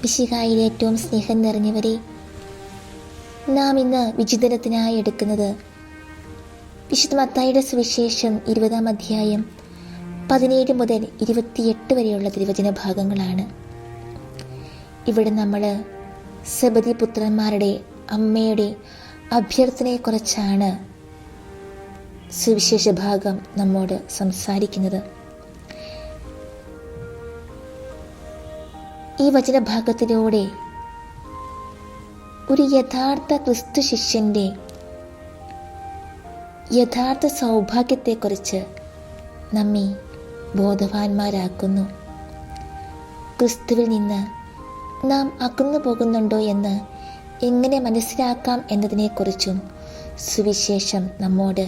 മിശിഹായിൽ ഏറ്റവും സ്നേഹം നിറഞ്ഞവരെ, നാം ഇന്ന് വിചിന്തനത്തിനായി എടുക്കുന്നത് വിശുദ്ധ മത്തായിയുടെ സുവിശേഷം 20-ാം അധ്യായം 17 മുതൽ 28 വരെയുള്ള തിരുവചന ഭാഗങ്ങളാണ്. ഇവിടെ നമ്മൾ സെബദി പുത്രന്മാരുടെ അമ്മയുടെ അഭ്യർത്ഥനയെക്കുറിച്ചാണ് സുവിശേഷ ഭാഗം നമ്മോട് സംസാരിക്കുന്നത്. ഈ വചനഭാഗത്തിലൂടെ ഒരു യഥാർത്ഥ ക്രിസ്തു ശിഷ്യൻ്റെ യഥാർത്ഥ സൗഭാഗ്യത്തെക്കുറിച്ച് നമ്മെ ബോധവാന്മാരാക്കുന്നു. ക്രിസ്തുവിൽ നിന്ന് നാം അകന്നു പോകുന്നുണ്ടോ എന്ന് എങ്ങനെ മനസ്സിലാക്കാം എന്നതിനെക്കുറിച്ചും സുവിശേഷം നമ്മോട്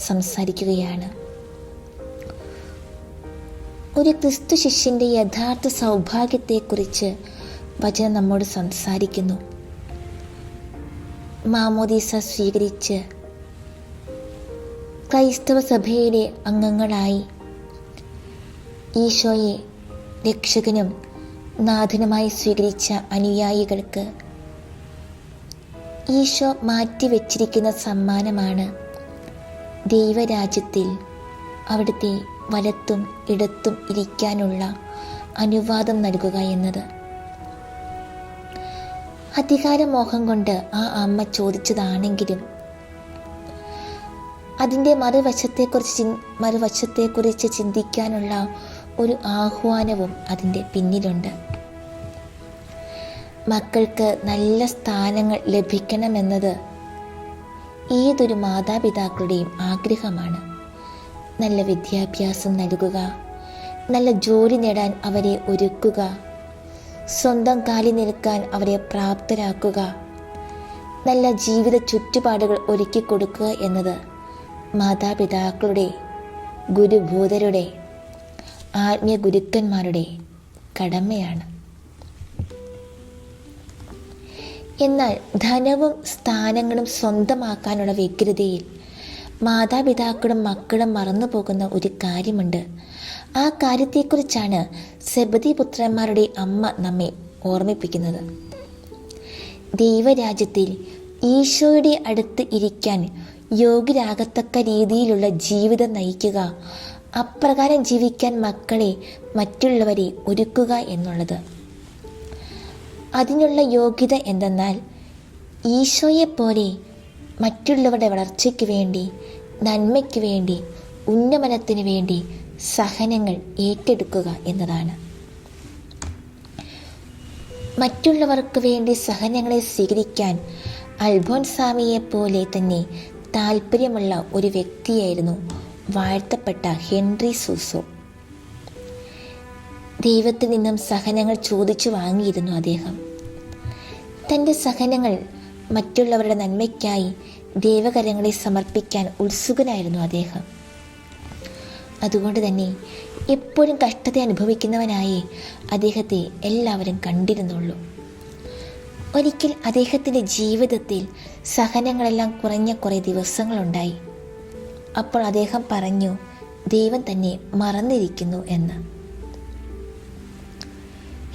സംസാരിക്കുകയാണ്. ഒരു ക്രിസ്തു ശിഷ്യൻ്റെ യഥാർത്ഥ സൗഭാഗ്യത്തെക്കുറിച്ച് വചനം നമ്മോട് സംസാരിക്കുന്നു. മാമോദീസ സ്വീകരിച്ച് ക്രൈസ്തവ സഭയിലെ അംഗങ്ങളായി ഈശോയെ രക്ഷകനും നാഥനുമായി സ്വീകരിച്ച അനുയായികൾക്ക് ഈശോ മാറ്റിവെച്ചിരിക്കുന്ന സമ്മാനമാണ് ദൈവരാജ്യത്തിൽ അവിടുത്തെ വലത്തും ഇടത്തും ഇരിക്കാനുള്ള അനുവാദം നൽകുക എന്നത്. അധികാരമോഹം കൊണ്ട് ആ അമ്മ ചോദിച്ചതാണെങ്കിലും അതിൻ്റെ മറുവശത്തെക്കുറിച്ച് ചിന്തിക്കാനുള്ള ഒരു ആഹ്വാനവും അതിൻ്റെ പിന്നിലുണ്ട്. മക്കൾക്ക് നല്ല സ്ഥാനങ്ങൾ ലഭിക്കണമെന്നത് ഏതൊരു മാതാപിതാക്കളുടെയും ആഗ്രഹമാണ്. നല്ല വിദ്യാഭ്യാസം നൽകുക, നല്ല ജോലി നേടാൻ അവരെ ഒരുക്കുക, സ്വന്തം കാലിൽ നിൽക്കാൻ അവരെ പ്രാപ്തരാക്കുക, നല്ല ജീവിത ചുറ്റുപാടുകൾ ഒരുക്കി കൊടുക്കുക എന്നത് മാതാപിതാക്കളുടെ, ഗുരുഭൂതരുടെ, ആത്മീയ ഗുരുക്കന്മാരുടെ കടമയാണ്. എന്നാൽ ധനവും സ്ഥാനങ്ങളും സ്വന്തമാക്കാനുള്ള വ്യഗ്രതയിൽ മാതാപിതാക്കളും മക്കളും മറന്നു പോകുന്ന ഒരു കാര്യമുണ്ട്. ആ കാര്യത്തെക്കുറിച്ചാണ് സെബദി പുത്രന്മാരുടെ അമ്മ നമ്മെ ഓർമ്മിപ്പിക്കുന്നത്. ദൈവരാജ്യത്തിൽ ഈശോയുടെ അടുത്ത് ഇരിക്കാൻ യോഗ്യരാകത്തക്ക രീതിയിലുള്ള ജീവിതം നയിക്കുക, അപ്രകാരം ജീവിക്കാൻ മക്കളെ, മറ്റുള്ളവരെ ഒരുക്കുക എന്നുള്ളത്. അതിനുള്ള യോഗ്യത എന്തെന്നാൽ ഈശോയെപ്പോലെ മറ്റുള്ളവരുടെ വളർച്ചയ്ക്ക് വേണ്ടി, നന്മയ്ക്ക് വേണ്ടി, ഉന്നമനത്തിന് വേണ്ടി സഹനങ്ങൾ ഏറ്റെടുക്കുക എന്നതാണ്. മറ്റുള്ളവർക്ക് വേണ്ടി സഹനങ്ങളെ സ്വീകരിക്കാൻ അൽഫോൻസാമിയെപ്പോലെ തന്നെ താല്പര്യമുള്ള ഒരു വ്യക്തിയായിരുന്നു വാഴ്ത്തപ്പെട്ട ഹെൻറി സൂസോ. ദൈവത്തിൽ നിന്നും സഹനങ്ങൾ ചോദിച്ചു വാങ്ങിയിരുന്നു അദ്ദേഹം. തൻ്റെ സഹനങ്ങൾ മറ്റുള്ളവരുടെ നന്മയ്ക്കായി ദൈവകരങ്ങളെ സമർപ്പിക്കാൻ ഉത്സുകനായിരുന്നു അദ്ദേഹം. അതുകൊണ്ട് തന്നെ എപ്പോഴും കഷ്ടത അനുഭവിക്കുന്നവനായി അദ്ദേഹത്തെ എല്ലാവരും കണ്ടിരുന്നുള്ളൂ. ഒരിക്കൽ അദ്ദേഹത്തിൻ്റെ ജീവിതത്തിൽ സഹനങ്ങളെല്ലാം കുറഞ്ഞ കുറേ ദിവസങ്ങളുണ്ടായി. അപ്പോൾ അദ്ദേഹം പറഞ്ഞു, ദൈവം തന്നെ മറന്നിരിക്കുന്നു എന്ന്.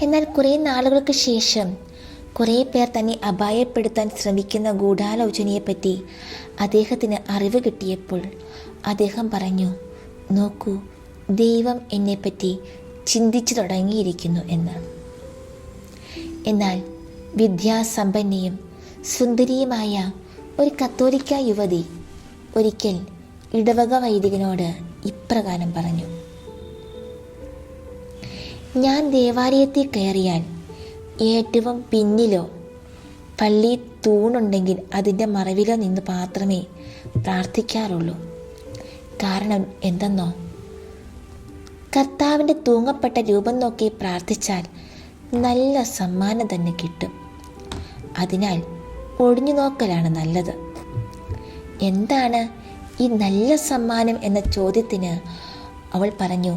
എന്നാൽ കുറേ നാളുകൾക്ക് ശേഷം കുറേ പേർ തന്നെ അപായപ്പെടുത്താൻ ശ്രമിക്കുന്ന ഗൂഢാലോചനയെപ്പറ്റി അദ്ദേഹത്തിന് അറിവ് കിട്ടിയപ്പോൾ അദ്ദേഹം പറഞ്ഞു, നോക്കൂ, ദൈവം എന്നെപ്പറ്റി ചിന്തിച്ചു തുടങ്ങിയിരിക്കുന്നു എന്ന്. എന്നാൽ വിദ്യാസമ്പന്നയും സുന്ദരിയുമായ ഒരു കത്തോലിക്ക യുവതി ഒരിക്കൽ ഇടവക വൈദികനോട് ഇപ്രകാരം പറഞ്ഞു, ഞാൻ ദേവാലയത്തിൽ കയറിയാൽ ഏറ്റവും പിന്നിലോ പള്ളി തൂണുണ്ടെങ്കിൽ അതിൻ്റെ മറവിലോ നിന്ന് മാത്രമേ പ്രാർത്ഥിക്കാറുള്ളൂ. കാരണം എന്തെന്നോ, കർത്താവിൻ്റെ തൂങ്ങപ്പെട്ട രൂപം നോക്കി പ്രാർത്ഥിച്ചാൽ നല്ല സമ്മാനം തന്നെ കിട്ടും. അതിനാൽ ഒഴിഞ്ഞു നോക്കലാണ് നല്ലത്. എന്താണ് ഈ നല്ല സമ്മാനം എന്ന ചോദ്യത്തിന് അവൾ പറഞ്ഞു,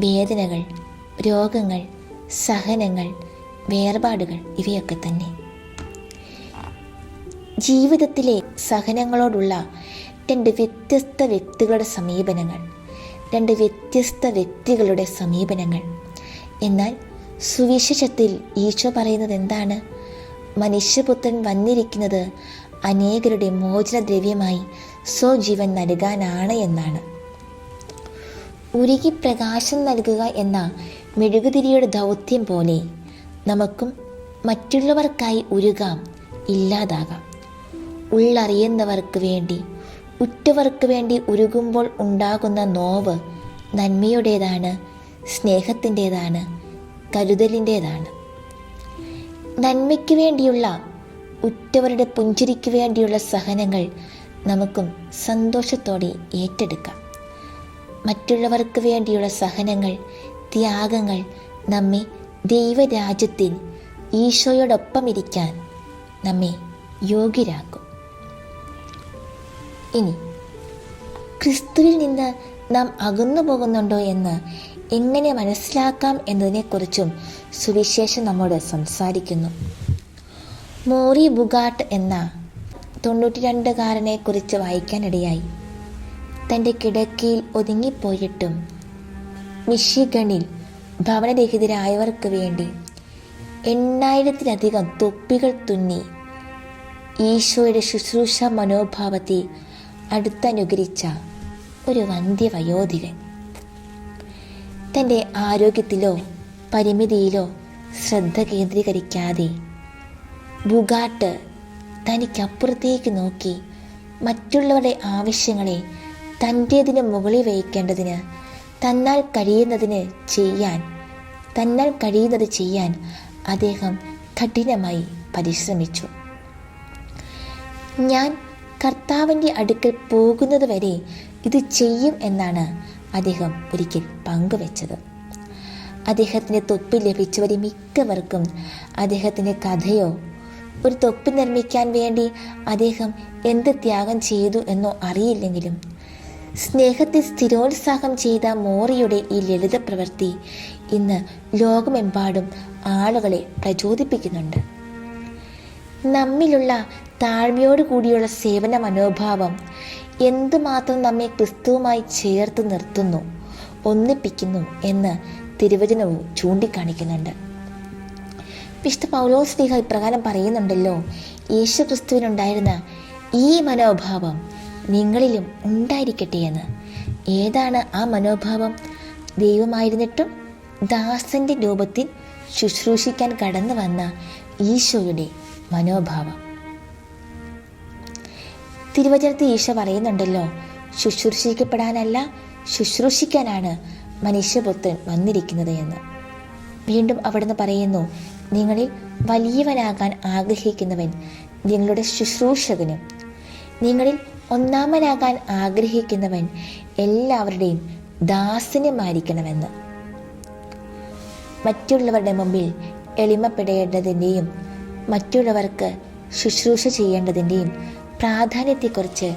വേദനകൾ, രോഗങ്ങൾ, സഹനങ്ങൾ, വേർപാടുകൾ, ഇവയൊക്കെ തന്നെ. ജീവിതത്തിലെ സഹനങ്ങളോടുള്ള രണ്ട് വ്യത്യസ്ത വ്യക്തികളുടെ സമീപനങ്ങൾ. എന്നാൽ സുവിശേഷത്തിൽ ഈശോ പറയുന്നത് എന്താണ്? മനുഷ്യപുത്രൻ വന്നിരിക്കുന്നത് അനേകരുടെ മോചനദ്രവ്യമായി സ്വജീവൻ നൽകാനാണ് എന്നാണ്. ഉരുകി പ്രകാശം നൽകുക എന്ന മെഴുകുതിരിയുടെ ദൗത്യം പോലെ നമുക്കും മറ്റുള്ളവർക്കായി ഉരുകാം, ഇല്ലാതാകാം. ഉള്ളറിയുന്നവർക്ക് വേണ്ടി, ഉറ്റവർക്ക് വേണ്ടി ഉരുകുമ്പോൾ ഉണ്ടാകുന്ന നോവ് നന്മയുടേതാണ്, സ്നേഹത്തിൻ്റെതാണ്, കരുതലിൻ്റെതാണ്. നന്മയ്ക്ക് വേണ്ടിയുള്ള, ഉറ്റവരുടെ പുഞ്ചിരിക്ക് വേണ്ടിയുള്ള സഹനങ്ങൾ നമുക്കും സന്തോഷത്തോടെ ഏറ്റെടുക്കാം. മറ്റുള്ളവർക്ക് വേണ്ടിയുള്ള സഹനങ്ങൾ, ത്യാഗങ്ങൾ നമ്മെ ദൈവരാജ്യത്തിൽ ഈശോയോടൊപ്പം ഇരിക്കാൻ നമ്മെ യോഗ്യരാക്കും. ഇനി ക്രിസ്തുവിൽ നിന്ന് നാം അകന്നു പോകുന്നുണ്ടോ എന്ന് എങ്ങനെ മനസ്സിലാക്കാം എന്നതിനെക്കുറിച്ചും സുവിശേഷം നമ്മോട് സംസാരിക്കുന്നു. മോറി ബുഗാട്ട് എന്ന 92കാരനെ കുറിച്ച് വായിക്കാനിടയായി. തൻ്റെ കിടക്കയിൽ ഒതുങ്ങിപ്പോയിട്ടും മിഷിഗണിൽ ഭവനരഹിതരായവർക്ക് വേണ്ടി 8000-ലധികം തൊപ്പികൾ തുന്നി ഈശോയുടെ ശുശ്രൂഷ മനോഭാവത്തെ അടുത്തനുകരിച്ച ഒരു വന്ധ്യവയോധികൻ. തൻ്റെ ആരോഗ്യത്തിലോ പരിമിതിയിലോ ശ്രദ്ധ കേന്ദ്രീകരിക്കാതെ ബുഗാട്ട് തനിക്കപ്പുറത്തേക്ക് നോക്കി മറ്റുള്ളവരുടെ ആവശ്യങ്ങളെ തൻ്റേതിന് മുകളിൽ വയ്ക്കേണ്ടതിന് തന്നാൽ കഴിയുന്നത് ചെയ്യാൻ അദ്ദേഹം കഠിനമായി പരിശ്രമിച്ചു. ഞാൻ കർത്താവിൻ്റെ അടുക്കൽ പോകുന്നത് വരെ ഇത് ചെയ്യും എന്നാണ് അദ്ദേഹം ഒരിക്കൽ പങ്കുവെച്ചത്. അദ്ദേഹത്തിന് തൊപ്പി ലഭിച്ചവരെ മിക്കവർക്കും അദ്ദേഹത്തിൻ്റെ കഥയോ ഒരു തൊപ്പി നിർമ്മിക്കാൻ വേണ്ടി അദ്ദേഹം എന്ത് ത്യാഗം ചെയ്തു എന്നോ അറിയില്ലെങ്കിലും സ്നേഹത്തെ സ്ഥിരോത്സാഹം ചെയ്ത മോറിയുടെ ഈ ലളിത പ്രവൃത്തി ഇന്ന് ലോകമെമ്പാടും ആളുകളെ പ്രചോദിപ്പിക്കുന്നുണ്ട്. നമ്മിലുള്ള താഴ്മയോട് കൂടിയുള്ള സേവന മനോഭാവം എന്തുമാത്രം നമ്മെ ക്രിസ്തുവുമായി ചേർത്ത് നിർത്തുന്നു, ഒന്നിപ്പിക്കുന്നു എന്ന് തിരുവചനവും ചൂണ്ടിക്കാണിക്കുന്നുണ്ട്. വിശുദ്ധ പൗലോസ് ശ്ലീഹ ഇപ്രകാരം പറയുന്നുണ്ടല്ലോ, യേശു ക്രിസ്തുവിനുണ്ടായിരുന്ന ഈ മനോഭാവം നിങ്ങളിലും ഉണ്ടായിരിക്കട്ടെ എന്ന്. ഏതാണ് ആ മനോഭാവം? ദൈവമായിരുന്നിട്ടും ദാസന്റെ രൂപത്തിൽ ശുശ്രൂഷിക്കാൻ കടന്നു വന്ന ഈശോയുടെ മനോഭാവം. തിരുവചനത്തിൽ ഈശോ പറയുന്നുണ്ടല്ലോ, ശുശ്രൂഷിക്കപ്പെടാനല്ല ശുശ്രൂഷിക്കാനാണ് മനുഷ്യപുത്രൻ വന്നിരിക്കുന്നത് എന്ന്. വീണ്ടും അവിടുന്ന് പറയുന്നു, നിങ്ങളിൽ വലിയവനാകാൻ ആഗ്രഹിക്കുന്നവൻ നിങ്ങളുടെ ശുശ്രൂഷകനും, നിങ്ങളിൽ ഒന്നാമനാകാൻ ആഗ്രഹിക്കുന്നവൻ എല്ലാവരുടെയും ദാസനുമായിരിക്കണമെന്ന്. മറ്റുള്ളവരുടെ മുമ്പിൽ എളിമപ്പെടേണ്ടതിൻ്റെയും മറ്റുള്ളവർക്ക് ശുശ്രൂഷ ചെയ്യേണ്ടതിൻ്റെയും പ്രാധാന്യത്തെക്കുറിച്ച്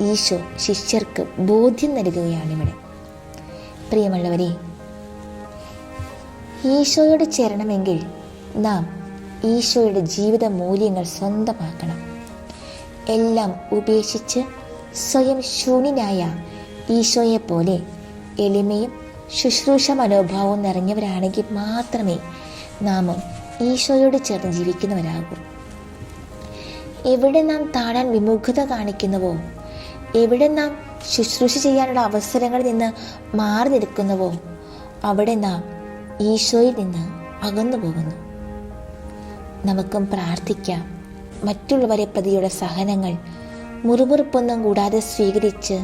ഈശോ ശിഷ്യർക്ക് ബോധ്യം നൽകുകയാണിവിടെ. പ്രിയമുള്ളവരെ, ഈശോയോട് ചേരണമെങ്കിൽ നാം ഈശോയുടെ ജീവിത മൂല്യങ്ങൾ സ്വന്തമാക്കണം. എല്ലാം ഉപേക്ഷിച്ച് സ്വയം ശൂന്യനായ ഈശോയെപ്പോലെ എളിമയും ശുശ്രൂഷ മനോഭാവവും നിറഞ്ഞവരാണെങ്കിൽ മാത്രമേ നാമും ഈശോയോട് ചേർന്ന് ജീവിക്കുന്നവരാകൂ. എവിടെ നാം താഴാൻ വിമുഖത കാണിക്കുന്നുവോ, എവിടെ നാം ശുശ്രൂഷ ചെയ്യാനുള്ള അവസരങ്ങളിൽ നിന്ന് മാറി നിൽക്കുന്നുവോ, അവിടെ നാം ഈശോയിൽ നിന്ന് അകന്നു പോകുന്നു. നമുക്കും പ്രാർത്ഥിക്കാം, മറ്റുള്ളവരെ പ്രതിയുള്ള സഹനങ്ങൾ മുറുമുറുപ്പൊന്നും കൂടാതെ സ്വീകരിച്ച്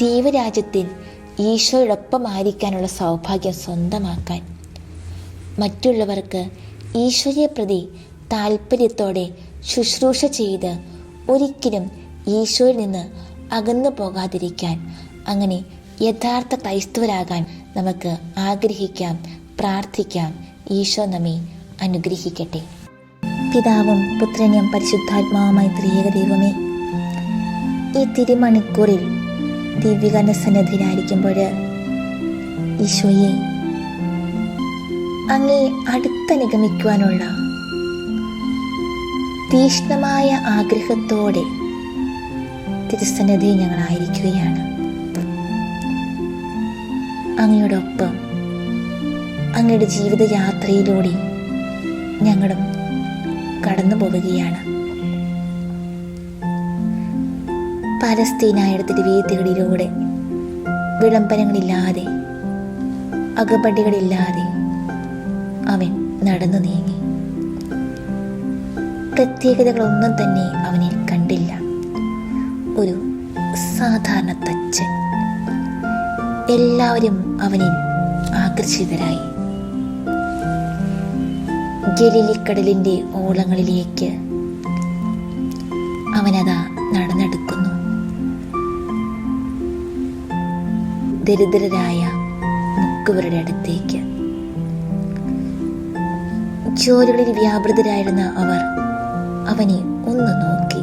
ദൈവരാജ്യത്തിൽ ഈശോയോടൊപ്പമായിരിക്കാനുള്ള സൗഭാഗ്യം സ്വന്തമാക്കാൻ. മറ്റുള്ളവർക്ക് ഈശോയെ പ്രതി താല്പര്യത്തോടെ ശുശ്രൂഷ ചെയ്ത് ഒരിക്കലും ഈശോയിൽ നിന്ന് അകന്നു പോകാതിരിക്കാൻ, അങ്ങനെ യഥാർത്ഥ ക്രൈസ്തവരാകാൻ നമുക്ക് ആഗ്രഹിക്കാം, പ്രാർത്ഥിക്കാം. ഈശോ നമ്മെ അനുഗ്രഹിക്കട്ടെ. പിതാവും പുത്രനും പരിശുദ്ധാത്മാവുമായ ത്രിയേക ദൈവമേ, ഈ തിരുമണിക്കൂറിൽ ദിവ്യകർണ സന്നിധിയിലായിരിക്കുമ്പോൾ ഈശോയെ അങ്ങേ അടുത്തനുഗമിക്കുവാനുള്ള തീക്ഷ്ണമായ ആഗ്രഹത്തോടെ തിരുസന്നിധിയിൽ ഞങ്ങളായിരിക്കുകയാണ്. അങ്ങയോടൊപ്പം അങ്ങയുടെ ജീവിതയാത്രയിലൂടെ ഞങ്ങളും കടന്നു പോവുകയാണ്. പലസ്തീനായിടത്തിൻ്റെ വീഥികളിലൂടെ വിളംബരങ്ങളില്ലാതെ, അകപടികളില്ലാതെ അവൻ നടന്നു നീങ്ങി. പ്രത്യേകതകളൊന്നും തന്നെ അവനിൽ കണ്ടില്ല. ഒരു സാധാരണ തച്ചൻ. എല്ലാവരും അവനിൽ ആകർഷിതരായി. ഗലീലിക്കടലിൻ്റെ ഓളങ്ങളിലേക്ക് അവനതാ നടന്നെടുക്കുന്നു. ദരിദ്രരായ മുക്കുവരുടെ അടുത്തേക്ക്. ജോലികളിൽ വ്യാപൃതരായിരുന്ന അവർ അവനെ ഒന്ന് നോക്കി,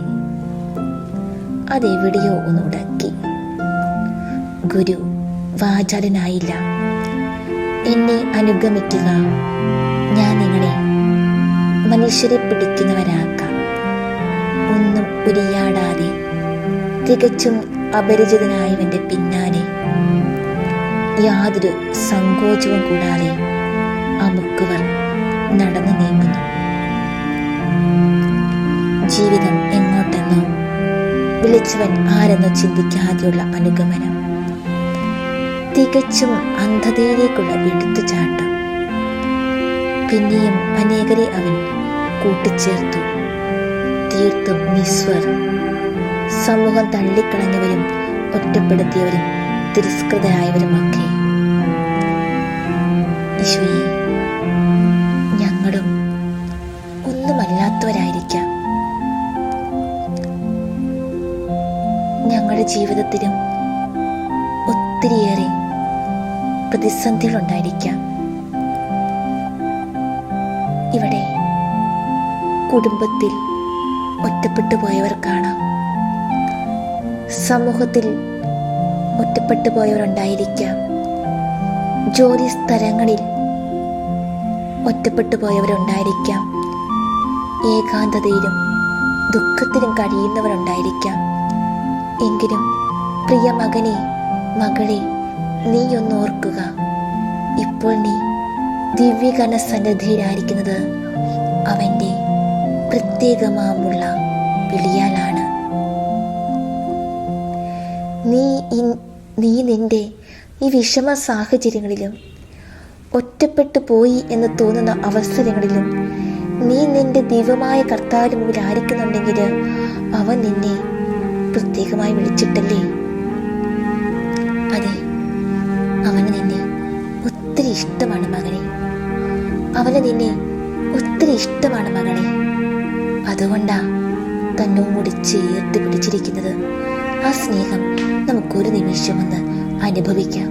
അതെവിടെയോ ഒന്ന് ഉടക്കി. ഗുരു വാചാലനായില്ല. എന്നെ അനുഗമിക്കുക, ഞാൻ നിങ്ങളെ മനുഷ്യരെ പിടിക്കുന്നവരാക്കാം. ഒന്നും ഉരിയാടാതെ തികച്ചും അപരിചിതനായവന്റെ പിന്നാലെ യാതൊരു സങ്കോചവും കൂടാതെ ആ മുക്കുവർ നടന്നു നീങ്ങുന്നു. ജീവിതം എങ്ങോട്ടെന്നോ വിളിച്ചവൻ ആരെന്നോ ചിന്തിക്കാതെയുള്ള അനുഗമനം, തികച്ചും അന്ധതയിലേക്കുള്ള എടുത്തുചാട്ടം. പിന്നെയും അനേകരെ അവൻ കൂട്ടിച്ചേർത്തു. തീർത്തും നിസ്വർ. സമൂഹം തള്ളിക്കളഞ്ഞവരും ഒറ്റപ്പെടുത്തിയവരും തിരസ്കൃതരായവരുമൊക്കെ. ഈശോയെ, ഞങ്ങളും ഒന്നുമല്ലാത്തവരായിരിക്കാം. ഞങ്ങളുടെ ജീവിതത്തിലും ഒത്തിരിയേറെ പ്രതിസന്ധികളുണ്ടായിരിക്കാം. ഇവിടെ കുടുംബത്തിൽ ഒറ്റപ്പെട്ടു പോയവർ കാണാം. സമൂഹത്തിൽ ഒറ്റപ്പെട്ടു പോയവരുണ്ടായിരിക്കാം. ജോലി സ്ഥലങ്ങളിൽ ഒറ്റപ്പെട്ടു പോയവരുണ്ടായിരിക്കാം. ഏകാന്തതയിലും ദുഃഖത്തിലും കഴിയുന്നവരുണ്ടായിരിക്കാം. എങ്കിലും പ്രിയ മകനെ, മകളെ, നീ ഒന്നോർക്കുക, ഇപ്പോൾ നീ ദിവ്യകന സന്നിധിയിലായിരിക്കുന്നത് അവൻ്റെ പ്രത്യേകമാമുള്ള വിളിയാലാണ്. നീ നിന്റെ ഈ വിഷമ സാഹചര്യങ്ങളിലും ഒറ്റപ്പെട്ടു പോയി എന്ന് തോന്നുന്ന അവസരങ്ങളിലും നീ നിന്റെ ദിവ്യമായ കർത്താവിന് മുമ്പിൽ ആയിരിക്കുന്നുണ്ടെങ്കിൽ അവൻ നിന്നെ പ്രത്യേകമായി വിളിച്ചിട്ടല്ലേ? അതെ, അവന് നിന്നെ ഒത്തിരി ഇഷ്ടമാണ് മകനെ. അവന് നിന്നെ ഒത്തിരി ഇഷ്ടമാണ് മകളെ. അതുകൊണ്ടാ തന്നോട് ചേർത്ത് പിടിച്ചിരിക്കുന്നത്. ആ സ്നേഹം നമുക്കൊരു നിമിഷമൊന്ന് അനുഭവിക്കാം.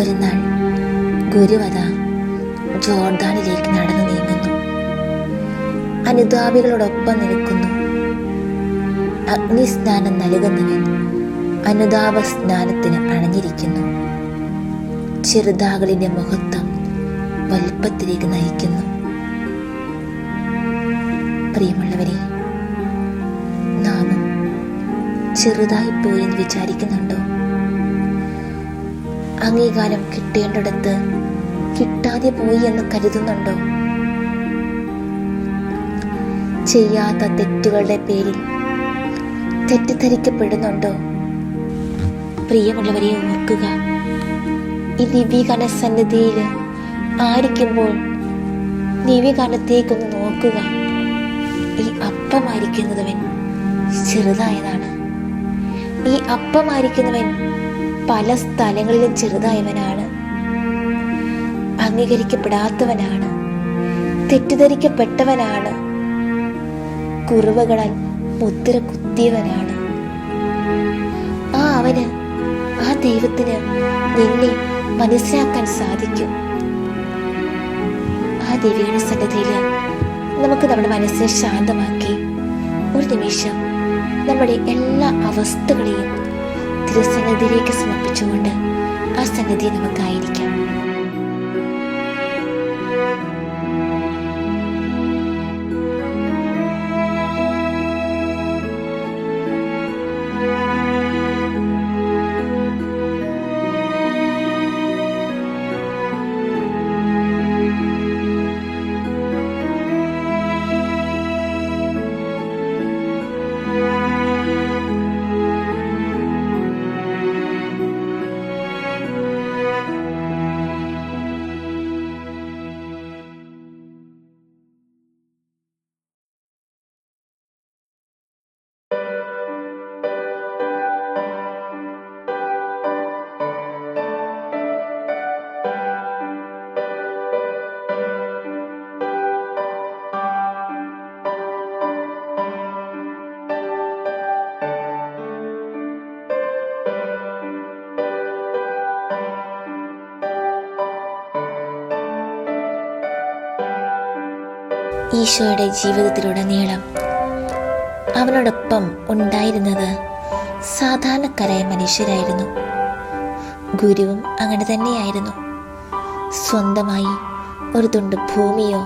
ഒരു നാൾ ഗുരുവത ജോർദാനിലേക്ക് നടന്നു നീങ്ങുന്നു. അനുതാപികളോടൊപ്പം നിൽക്കുന്നു. അഗ്നിസ്നാനം നൽകുന്നവൻ അനുതാപ സ്നാനത്തിന് അണഞ്ഞിരിക്കുന്നു. ചെറുതാകളിന്റെ മഹത്വം വലുപ്പത്തിലേക്ക് നയിക്കുന്നു. പ്രിയമുള്ളവരെ, നാമം ചെറുതായി പോയി എന്ന് വിചാരിക്കുന്നുണ്ടോ? അംഗീകാരം കിട്ടേണ്ടിടത്ത് കിട്ടാതെ പോയി എന്ന് കരുതുന്നുണ്ടോ? ചെയ്യാത്ത തെറ്റുകളുടെ പേരിൽ തെറ്റിദ്ധരിക്കപ്പെടുന്നുണ്ടോ? പ്രിയമുള്ളവരെ ഓർക്കുക, ഈ ദിവ്യഗാന സന്നിധിയിൽ ആയിരിക്കുമ്പോൾ ദിവ്യഗാനത്തേക്കൊന്ന് നോക്കുക. ഈ അപ്പമായിരിക്കുന്നവൻ ചെറുതായതാണ്. ഈ അപ്പമായിരിക്കുന്നവൻ പല സ്ഥലങ്ങളിലും ചെറുതായവനാണ്. അംഗീകരിക്കപ്പെടാത്തവനാണ്, തെറ്റിദ്ധരിക്കപ്പെട്ടവനാണ്, കുറവുകളാൽ മുദ്ര കുത്തിയവനാണ്. അവന്, ആ ദൈവത്തിന് നിന്നെ മനസ്സിലാക്കാൻ സാധിക്കും. ആ ദിവ്യഗാന സന്നിധിയിൽ നമുക്ക് നമ്മുടെ മനസ്സിനെ ശാന്തമാക്കി ഒരു നിമിഷം നമ്മുടെ എല്ലാ അവസ്ഥകളെയും തിരുസന്നിധിയിലേക്ക് സമർപ്പിച്ചുകൊണ്ട് ആ സന്നിധിയെ നമുക്കായിരിക്കാം. ഈശോയുടെ ജീവിതത്തിലുടനീളം അവനോടൊപ്പം ഉണ്ടായിരുന്നത് സാധാരണക്കാരായ മനുഷ്യരായിരുന്നു. ഗുരുവും അങ്ങനെ തന്നെയായിരുന്നു. സ്വന്തമായി ഒരു തുണ്ട് ഭൂമിയോ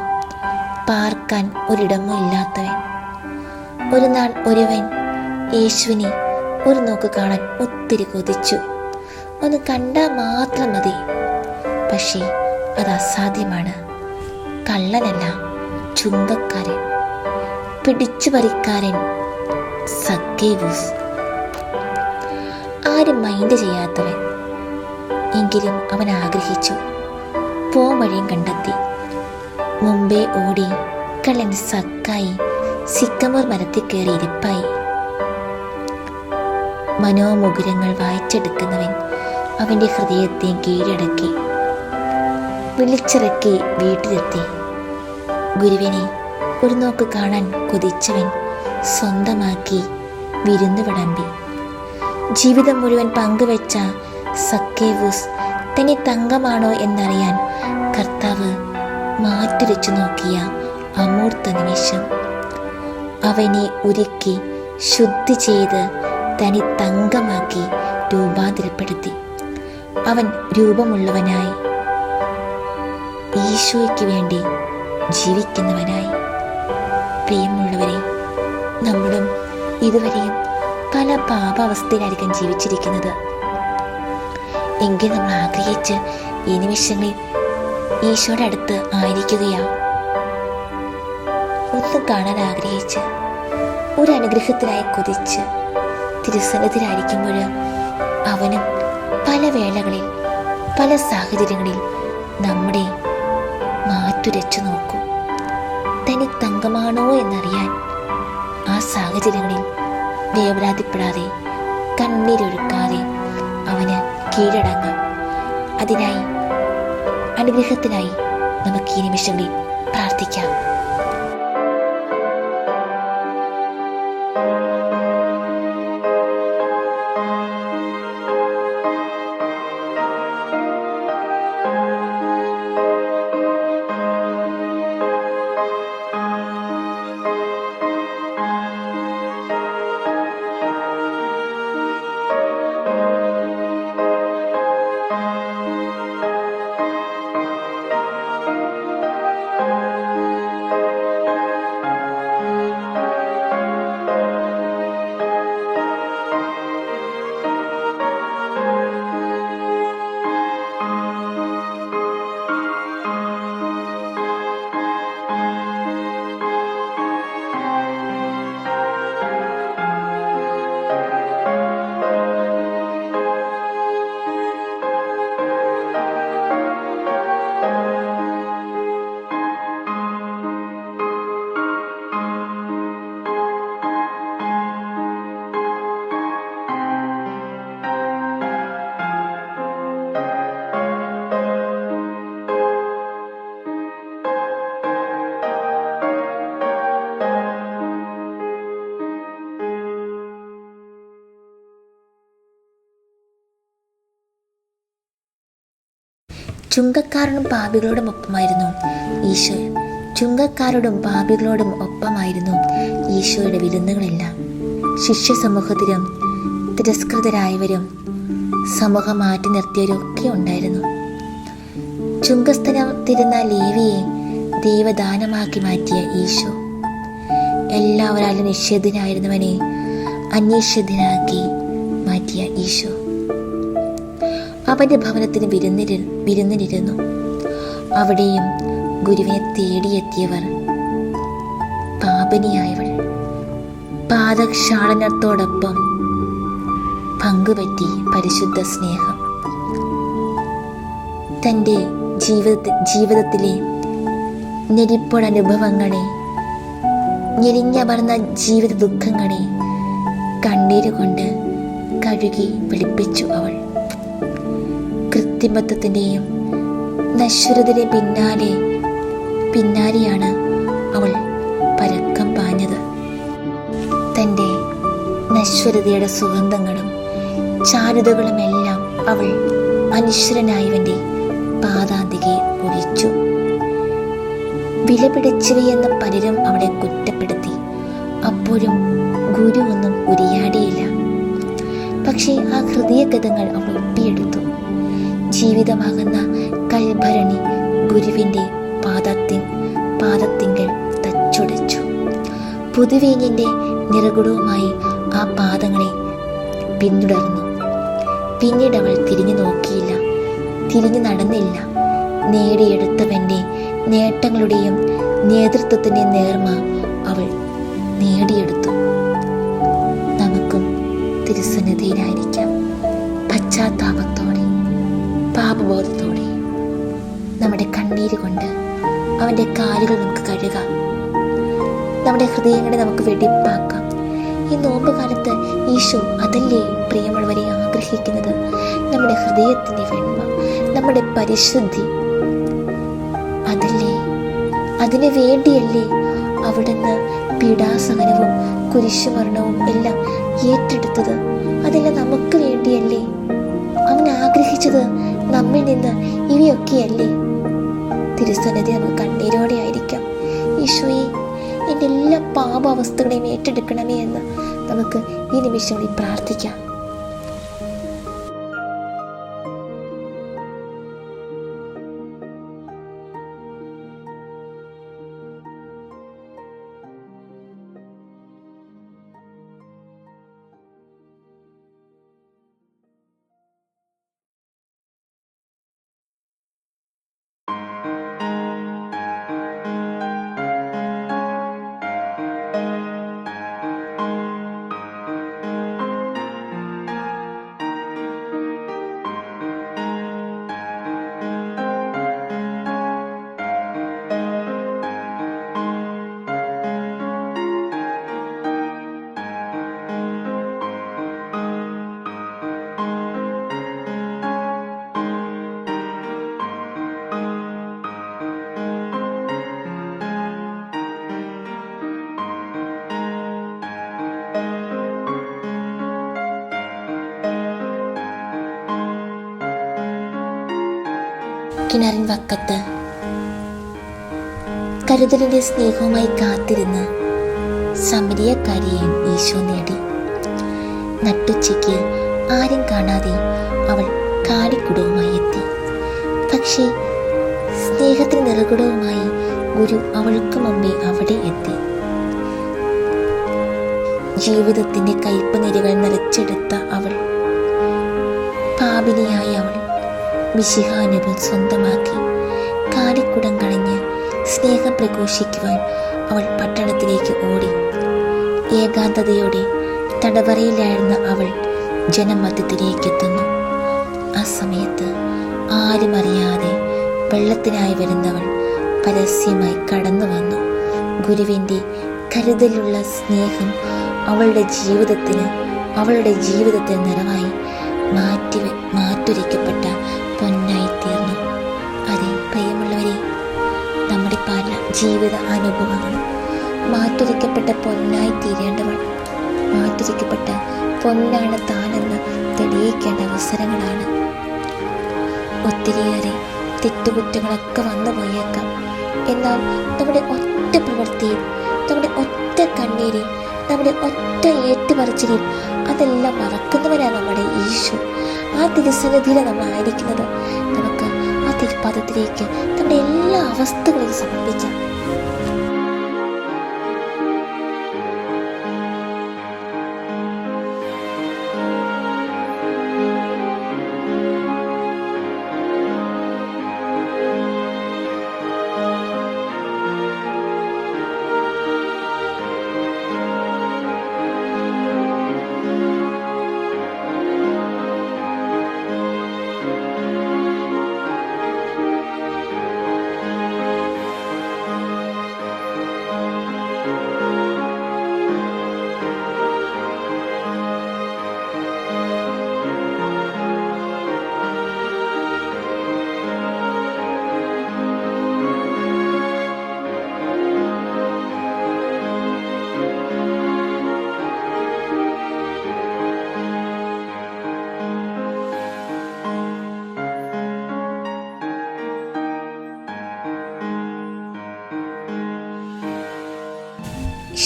പാർക്കാൻ ഒരിടമോ ഇല്ലാത്തവൻ. ഒരു നാൾ ഒരുവൻ യേശുവിനെ ഒരു നോക്ക് കാണാൻ ഒത്തിരി കൊതിച്ചു. ഒന്ന് കണ്ടാൽ മാത്രം മതി. പക്ഷേ അത് അസാധ്യമാണ്. കള്ളനല്ല, ചുങ്കക്കാരൻ, പിടിച്ചുപറിക്കാരൻ സക്കേവൂസ്. ആരും മൈൻഡ് ചെയ്യാത്തവൻ. എങ്കിലും അവൻ ആഗ്രഹിച്ചു. പോംവഴിയും കണ്ടെത്തി. മുമ്പേ ഓടി കള്ളൻ സക്കായി സിക്കമോർ മരത്തിൽ കയറി ഇരിപ്പായി. മനോമുകുരങ്ങൾ വായിച്ചെടുക്കുന്നവൻ അവൻ്റെ ഹൃദയത്തെ കീഴടക്കി. വിളിച്ചിറക്കി വീട്ടിലെത്തി. ഗുരുവിനെ ഒരു നോക്ക് കാണാൻ കൊതിച്ചവൻ സ്വന്തമാക്കി വിരുന്നു വിളമ്പി. ജീവിതം മുഴുവൻ പങ്കുവെച്ച സക്കേവൂസ് തന്നെ തങ്കമാണോ എന്നറിയാൻ കർത്താവ് മാറ്റുരച്ചു നോക്കിയ അമൂർത്ത നിമിഷം. അവനെ ഒരുക്കി ശുദ്ധി ചെയ്ത് തനി തങ്കമാക്കി രൂപാന്തരപ്പെടുത്തി. അവൻ രൂപമുള്ളവനായി, ഈശോയ്ക്ക് വേണ്ടി ജീവിക്കുന്നവനായി. പ്രിയമുള്ളവരെ, നമ്മളും ഇതുവരെയും പല പാപാവസ്ഥയിലായിരിക്കും ജീവിച്ചിരിക്കുന്നത്. എങ്കിൽ നമ്മൾ ആഗ്രഹിച്ച് ഈ നിമിഷങ്ങളിൽ ഈശോയുടെ അടുത്ത് ആയിരിക്കുകയാ. ഒന്നും കാണാൻ ആഗ്രഹിച്ച്, ഒരു അനുഗ്രഹത്തിനായി കൊതിച്ച് തിരുസന്നിധിയിലായിരിക്കുമ്പോൾ അവനും പല വേളകളിൽ പല സാഹചര്യങ്ങളിൽ നമ്മുടെ മാറ്റുരച്ചു നോക്കും. തനി തങ്കമാണോ എന്നറിയാൻ ആ സാഹചര്യങ്ങളിൽ വേവലാതിപ്പെടാതെ കണ്ണീരൊഴുക്കാതെ അവന് കീഴടങ്ങാം. അതിനായി, അനുഗ്രഹത്തിനായി നമുക്ക് ഈ നിമിഷങ്ങളിൽ പ്രാർത്ഥിക്കാം. ചുങ്കക്കാരോടും പാപികളോടും ഒപ്പമായിരുന്നു ഈശോ. ചുങ്കക്കാരോടും പാപികളോടും ഒപ്പമായിരുന്നു ഈശോയുടെ വിരുന്നുകളെല്ലാം. ശിഷ്യ സമൂഹത്തിലും തിരസ്കൃതരായവരും സമൂഹം മാറ്റി നിർത്തിയവരൊക്കെ ഉണ്ടായിരുന്നു. ചുങ്കസ്ഥലത്തിരുന്ന ലേവിയെ ദൈവദാനമാക്കി മാറ്റിയ ഈശോ എല്ലാവരാലും നിഷേധനായിരുന്നവനെ അന്വേഷനാക്കി മാറ്റിയ ഈശോ അവന്റെ ഭവനത്തിന് വിരുന്നിരുന്നു. അവിടെയും ഗുരുവിനെ തേടിയെത്തിയവർ പാപിനിയായവൾ പാദക്ഷാളനത്തോടൊപ്പം പങ്കുപറ്റി പരിശുദ്ധ സ്നേഹം. തൻ്റെ ജീവിതത്തിലെ ഞെരിപ്പൊടനുഭവങ്ങളെ, ഞെരിഞ്ഞമർന്ന ജീവിത ദുഃഖങ്ങളെ കണ്ണീരുകൊണ്ട് കഴുകി വെളുപ്പിച്ചു അവൾ. കൃത്രിമത്വത്തിൻ്റെയും നശ്വരതയുടെ പിന്നാലെയാണ് അവൾ പരക്കം പാഞ്ഞത്. തൻ്റെ നശ്വരതയുടെ സുഗന്ധങ്ങളും ചാരുതകളുമെല്ലാം അവൾ അനശ്വരനായവൻ്റെ പാദാന്തികെ ഒഴിച്ചു. വിലപിടിച്ചവയെന്ന് പലരും അവളെ കുറ്റപ്പെടുത്തി. അപ്പോഴും ഗുരു ഒന്നും ഉരിയാടിയില്ല. പക്ഷേ ആ ഹൃദയഗതങ്ങൾ അവൾ ഒപ്പിയെടുത്തു. ജീവിതമാകുന്ന കൽഭരണി ഗുരുവിൻ്റെ പാദത്തിങ്കൽ തച്ചുടച്ചു. പുതുവീഞ്ഞിൻ്റെ നിറകുടവുമായി ആ പാദങ്ങളെ പിന്തുടർന്നു. പിന്നീട് അവൾ തിരിഞ്ഞു നോക്കിയില്ല, തിരിഞ്ഞു നടന്നില്ല. നേടിയെടുത്തവൻ്റെ നേട്ടങ്ങളുടെയും നേതൃത്വത്തിൻ്റെ നേർമ അവൾ നേടിയെടുത്തു. നമുക്കും തിരുസന്നിധിയിലായിരിക്കാം. പശ്ചാത്താപത്തോടെ, പാപബോധത്തോടെ നമ്മുടെ കണ്ണീര് കൊണ്ട് അവൻ്റെ കാലുകൾ നമുക്ക് കഴുകാം. നമ്മുടെ ഹൃദയങ്ങളെ നമുക്ക് വെടിപ്പാക്കാം. ഈ നോമ്പ് കാലത്ത് ഈശോ അതല്ലേ പ്രിയമുള്ളവരെ ആഗ്രഹിക്കുന്നത്? നമ്മുടെ ഹൃദയത്തിൻ്റെ വെണ്മ, നമ്മുടെ പരിശുദ്ധി. അതല്ലേ, അതിനു വേണ്ടിയല്ലേ അവിടുന്ന് പീഡാസഹനവും കുരിശുമരണവും എല്ലാം ഏറ്റെടുത്തത്? അതെല്ലാം നമുക്ക് വേണ്ടിയല്ലേ? അവൻ ആഗ്രഹിച്ചത് നമ്മിൽ നിന്ന് ഇവയൊക്കെയല്ലേ? തിരുസന്നിധി നമുക്ക് കണ്ണീരോടെ ആയിരിക്കാം. ഈശോയെ, എൻ്റെ എല്ലാ പാപാവസ്ഥകളെയും ഏറ്റെടുക്കണമേ എന്ന് നമുക്ക് ഈ നിമിഷങ്ങളിൽ പ്രാർത്ഥിക്കാം. കിണറിൻ വക്കത്ത് കരുതലിൻ്റെ സ്നേഹവുമായി കാത്തിരുന്ന് സമരിയക്കാരിയെയും ഈശോ നേടി. നട്ടുച്ചയ്ക്ക് ആരും കാണാതെ അവൾ കാടിക്കുടവുമായി എത്തി. പക്ഷേ സ്നേഹത്തിന് നിറകുടവുമായി ഗുരു അവൾക്ക് മുമ്പേ അവിടെ എത്തി. ജീവിതത്തിൻ്റെ കയ്പ് നിരകൾ നിറച്ചെടുത്ത അവൾ, പാപിനിയായ അവൾ, മിശിഹാനുഭവം സ്വന്തമാക്കി കാടിക്കുടം കളഞ്ഞ് സ്നേഹം പ്രഘോഷിക്കുവാൻ അവൾ പട്ടണത്തിലേക്ക് ഓടി. ഏകാന്തതയോടെ തടവറയിലായിരുന്ന അവൾ ജനമധ്യത്തിലേക്കെത്തുന്നു. ആ സമയത്ത് ആരും അറിയാതെ വെള്ളത്തിനായി വരുന്നവൾ പരസ്യമായി കടന്നു വന്നു. ഗുരുവിൻ്റെ കരുതലുള്ള സ്നേഹം അവളുടെ ജീവിതത്തിന് നിറമായി മാറ്റുരയ്ക്കപ്പെട്ട പൊന്നായി തീർന്നു. അതെ പ്രിയമുള്ളവരെ, നമ്മുടെ പല ജീവിത അനുഭവങ്ങളും മാറ്റുരയ്ക്കപ്പെട്ട പൊന്നായി തീരേണ്ടവൾ, മാറ്റുരയ്ക്കപ്പെട്ട പൊന്നാണ് താനെന്ന് തെളിയിക്കേണ്ട അവസരങ്ങളാണ്. ഒത്തിരിയേറെ തെറ്റുകുറ്റങ്ങളൊക്കെ വന്നു പോയേക്കാം. എന്നാൽ നമ്മുടെ ഒറ്റ പ്രവൃത്തിയിൽ, നമ്മുടെ ഒറ്റ കണ്ണീരിൽ, നമ്മുടെ ഒറ്റ ഏറ്റുപറച്ചിലിൽ അതെല്ലാം മറക്കുന്നവരാണ് നമ്മുടെ ഈശോ. ആ തിരുസന്നിധിയിലാണ് നമ്മൾ ആയിരിക്കുന്നത്. നമുക്ക് ആ തിരുപാദത്തിലേക്ക് നമ്മുടെ എല്ലാ അവസ്ഥകളെയും സമർപ്പിക്കാം.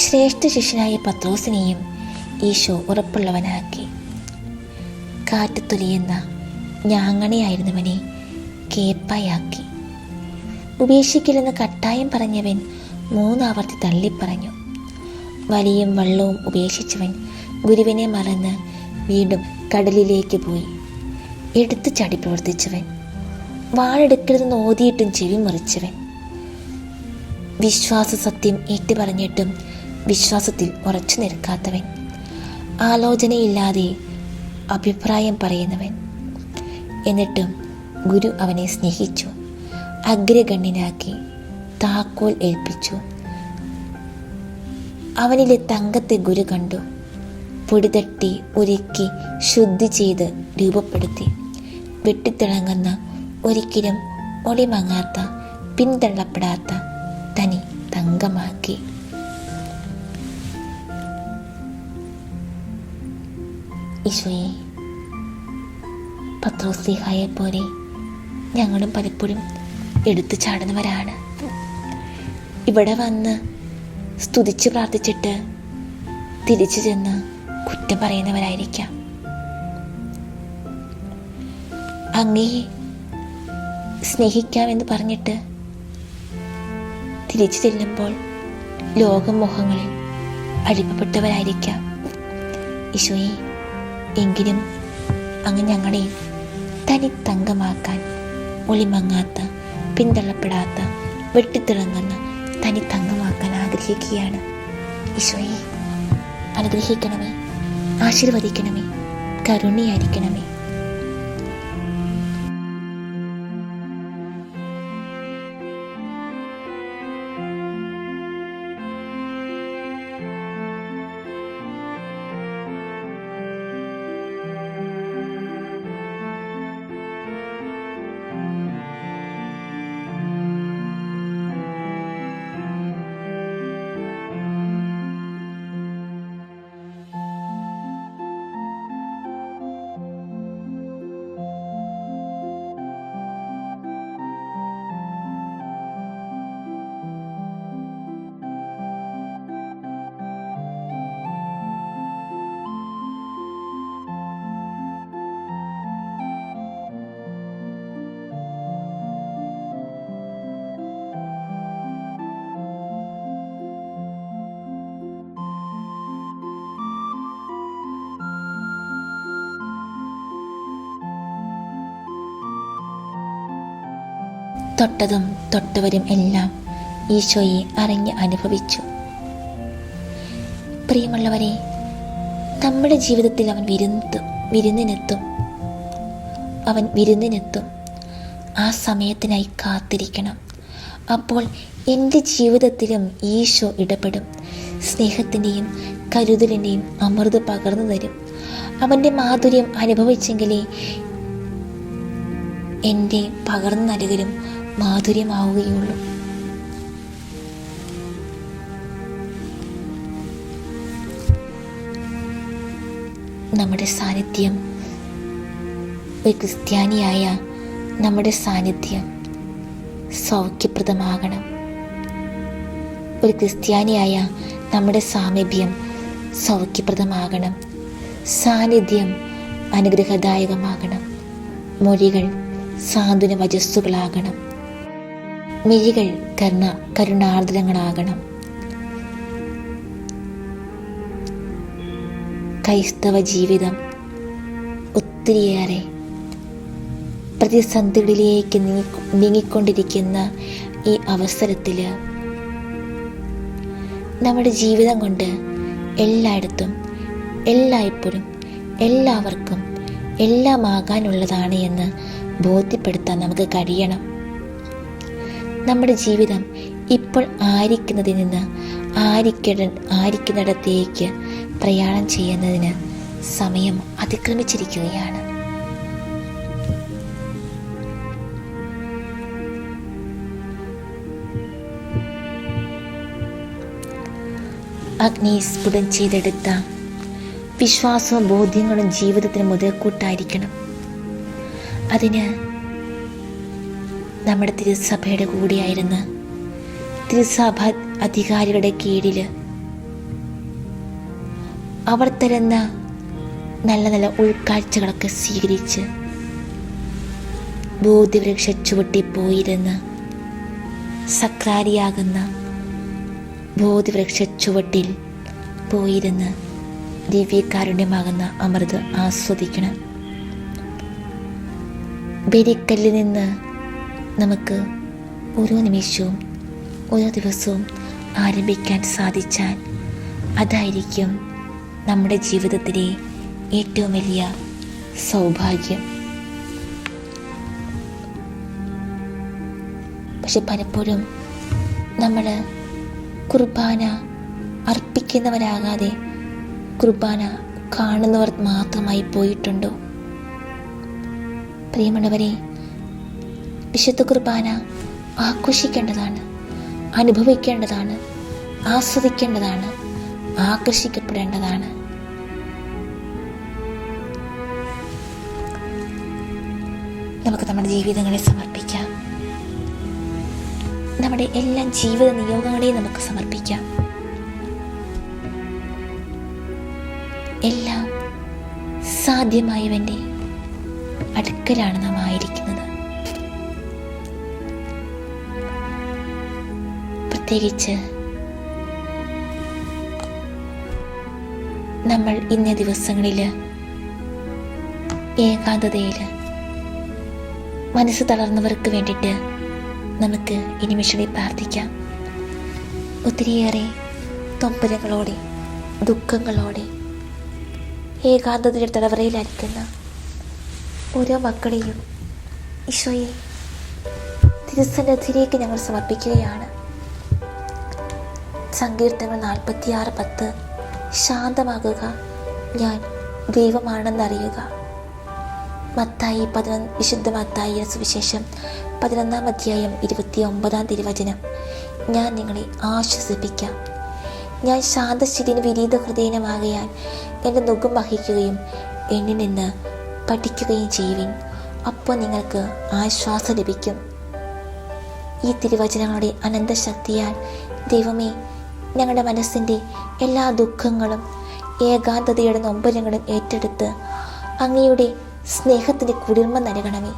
ശ്രേഷ്ഠ ശിഷ്യനായ പത്രോസിനെയും ഈശോ ഉറപ്പുള്ളവനാക്കി. കാറ്റുതൊലിയുന്ന ഞാങ്ങണയായിരുന്നവനെ കേപ്പായാക്കി. ഉപേക്ഷിക്കില്ലെന്ന് കട്ടായം പറഞ്ഞവൻ 3 ആവർത്തി തള്ളിപ്പറഞ്ഞു. വലിയും വള്ളവും ഉപേക്ഷിച്ചവൻ ഗുരുവിനെ മറന്ന് വീണ്ടും കടലിലേക്ക് പോയി. എടുത്തു ചാടി പ്രവർത്തിച്ചവൻ, വാളെടുക്കരുതെന്ന് ഓതിയിട്ടും ചെവി മുറിച്ചവൻ, വിശ്വാസ സത്യം ഏറ്റുപറഞ്ഞിട്ടും വിശ്വാസത്തിൽ ഉറച്ചു നിൽക്കാത്തവൻ, ആലോചനയില്ലാതെ അഭിപ്രായം പറയുന്നവൻ. എന്നിട്ടും ഗുരു അവനെ സ്നേഹിച്ചു, അഗ്രഗണ്യനാക്കി, താക്കോൽ ഏൽപ്പിച്ചു. അവനിലെ തങ്കത്തെ ഗുരു കണ്ടു, പൊടിതട്ടി ഒരുക്കി ശുദ്ധി ചെയ്ത് രൂപപ്പെടുത്തി. വെട്ടിത്തിളങ്ങുന്ന, ഒരിക്കലും ഒളിമങ്ങാത്ത, പിന്തള്ളപ്പെടാത്ത തനി തങ്കമാക്കി. ഈശോയെ, പത്രോസ്ലീഹായെ പോലെ ഞങ്ങളും പലപ്പോഴും എടുത്തു ചാടുന്നവരാണ്. ഇവിടെ വന്ന് സ്തുതിച്ച് പ്രാർത്ഥിച്ചിട്ട് തിരിച്ചു ചെന്ന് കുറ്റം പറയുന്നവരായിരിക്കാം. അങ്ങയെ സ്നേഹിക്കാമെന്ന് പറഞ്ഞിട്ട് തിരിച്ചു ചെല്ലുമ്പോൾ ലോകമോഹങ്ങളിൽ അടിമപ്പെട്ടവരായിരിക്കാം. ഈശോയെ, എങ്കിലും അങ്ങ് ഞങ്ങളെ തനി തങ്കമാക്കാൻ, ഒളിമങ്ങാത്ത, പിന്തള്ളപ്പെടാത്ത, വെട്ടിത്തിളങ്ങുന്ന തനി തങ്കമാക്കാൻ ആഗ്രഹിക്കുകയാണ്. ഈശോയെ, അനുഗ്രഹിക്കണമേ, ആശീർവദിക്കണമേ, കരുണയായിരിക്കണമേ. തൊട്ടതും തൊട്ടവരും എല്ലാം ഈശോയെ അറിഞ്ഞ് അനുഭവിച്ചു. പ്രിയമുള്ളവരെ, നമ്മുടെ ജീവിതത്തിൽ അവൻ വിരുന്നിനെത്തും. അവൻ വിരുന്നിനെത്തും. ആ സമയത്തിനായി കാത്തിരിക്കണം. അപ്പോൾ എൻ്റെ ജീവിതത്തിലും ഈശോ ഇടപെടും. സ്നേഹത്തിൻ്റെയും കരുതലിൻ്റെയും അമൃത് പകർന്നു തരും. അവൻ്റെ മാധുര്യം അനുഭവിച്ചെങ്കിലേ എൻ്റെ പകർന്നു നൽകലും മാധുര്യമാവുകയുള്ളൂ. നമ്മുടെ സാന്നിധ്യം, ഒരു ക്രിസ്ത്യാനിയായ നമ്മുടെ സാന്നിധ്യം സൗഖ്യപ്രദമാകണം. ഒരു ക്രിസ്ത്യാനിയായ നമ്മുടെ സാമീപ്യം സൗഖ്യപ്രദമാകണം. സാന്നിധ്യം അനുഗ്രഹദായകമാകണം. മൊഴികൾ സാന്ത്വന വചസ്സുകളാകണം. മിഴികൾ കരുണാർദ്രങ്ങളാകണം. ക്രൈസ്തവ ജീവിതം ഒത്തിരിയേറെ പ്രതിസന്ധികളിലേക്ക് നീങ്ങിക്കൊണ്ടിരിക്കുന്ന ഈ അവസരത്തിൽ നമ്മുടെ ജീവിതം കൊണ്ട് എല്ലായിടത്തും എല്ലായ്പ്പോഴും എല്ലാവർക്കും എല്ലാമാകാനുള്ളതാണ് എന്ന് ബോധ്യപ്പെടുത്താൻ നമുക്ക് കഴിയണം. നമ്മുടെ ജീവിതം ഇപ്പോൾ ആയിരിക്കുന്നതിൽ നിന്ന് ആയിരിക്കുന്നിടത്തേക്ക് പ്രയാണം ചെയ്യുന്നതിന് സമയം അതിക്രമിച്ചിരിക്കുകയാണ്. അഗ്നി സ്ഫുടം ചെയ്തെടുത്ത വിശ്വാസവും ബോധ്യങ്ങളും ജീവിതത്തിന് മുതൽക്കൂട്ടായിരിക്കണം. അതിന് നമ്മുടെ തിരുസഭയുടെ കൂടിയായിരുന്ന് തിരുസഭ അധികാരികളുടെ കീഴിൽ അവർ തരുന്ന നല്ല നല്ല ഉൾക്കാഴ്ചകളൊക്കെ സ്വീകരിച്ച് ബോധ്യവൃക്ഷ ചുവട്ടിൽ പോയിരുന്ന് സക്രാരിയാകുന്ന ബോധ്യവൃക്ഷ ചുവട്ടിൽ പോയിരുന്ന് ദിവ്യകാരുണ്യമാകുന്ന അമൃത് ആസ്വദിക്കണം. ബലിക്കല്ലിൽ നിന്ന് നമുക്ക് ഓരോ നിമിഷവും ഓരോ ദിവസവും ആരംഭിക്കാൻ സാധിച്ചാൽ അതായിരിക്കും നമ്മുടെ ജീവിതത്തിലെ ഏറ്റവും വലിയ സൗഭാഗ്യം. പക്ഷെ പലപ്പോഴും നമ്മൾ കുർബാന അർപ്പിക്കുന്നവരാകാതെ കുർബാന കാണുന്നവർ മാത്രമായി പോയിട്ടുണ്ടോ? പ്രിയമുള്ളവരെ, വിശുദ്ധ കുർബാന ആഘോഷിക്കേണ്ടതാണ്, അനുഭവിക്കേണ്ടതാണ്, ആസ്വദിക്കേണ്ടതാണ്, ആകർഷിക്കപ്പെടേണ്ടതാണ്. നമുക്ക് നമ്മുടെ ജീവിതങ്ങളെ സമർപ്പിക്കാം. നമ്മുടെ എല്ലാ ജീവിത നിയോഗങ്ങളെയും നമുക്ക് സമർപ്പിക്കാം. എല്ലാം സാധ്യമായവൻ്റെ അടുക്കലാണ് നാം ആയിരിക്കുന്നത്. പ്രത്യേകിച്ച് നമ്മൾ ഇന്നേ ദിവസങ്ങളിൽ ഏകാന്തതയിൽ മനസ്സ് തളർന്നവർക്ക് വേണ്ടിയിട്ട് നമുക്ക് ഈ നിമിഷങ്ങളിൽ പ്രാർത്ഥിക്കാം. ഒത്തിരിയേറെ തൊമ്പരങ്ങളോടെ ദുഃഖങ്ങളോടെ ഏകാന്തതയുടെ തടവറയിലായിരിക്കുന്ന ഓരോ മക്കളെയും ഈശോയെ തിരുസന്നിധിയിലേക്ക് ഞങ്ങൾ സമർപ്പിക്കുകയാണ്. സങ്കീർത്തനങ്ങൾ 46:10 ശാന്തമാകുക, ഞാൻ ദൈവമാണെന്നറിയുക. മത്തായി 11 വിശുദ്ധ മത്തായിയുടെ സുവിശേഷം 11-ാം അധ്യായം 29-ാം തിരുവചനം, ഞാൻ നിങ്ങളെ ആശ്വസിപ്പിക്കാം, ഞാൻ ശാന്തശീലിന് വിനീത ഹൃദയമാകയാൽ എൻ്റെ നുഖം വഹിക്കുകയും എന്നിൽ നിന്ന് പഠിക്കുകയും ചെയ്യുവിൻ, അപ്പോൾ നിങ്ങൾക്ക് ആശ്വാസം ലഭിക്കും. ഈ തിരുവചനങ്ങളുടെ അനന്തശക്തിയാൽ ദൈവമേ, ഞങ്ങളുടെ മനസ്സിൻ്റെ എല്ലാ ദുഃഖങ്ങളും ഏകാന്തതയുടെ നൊമ്പരങ്ങളും ഏറ്റെടുത്ത് അങ്ങയുടെ സ്നേഹത്തിൻ്റെ കുളിർമ നൽകണമേ.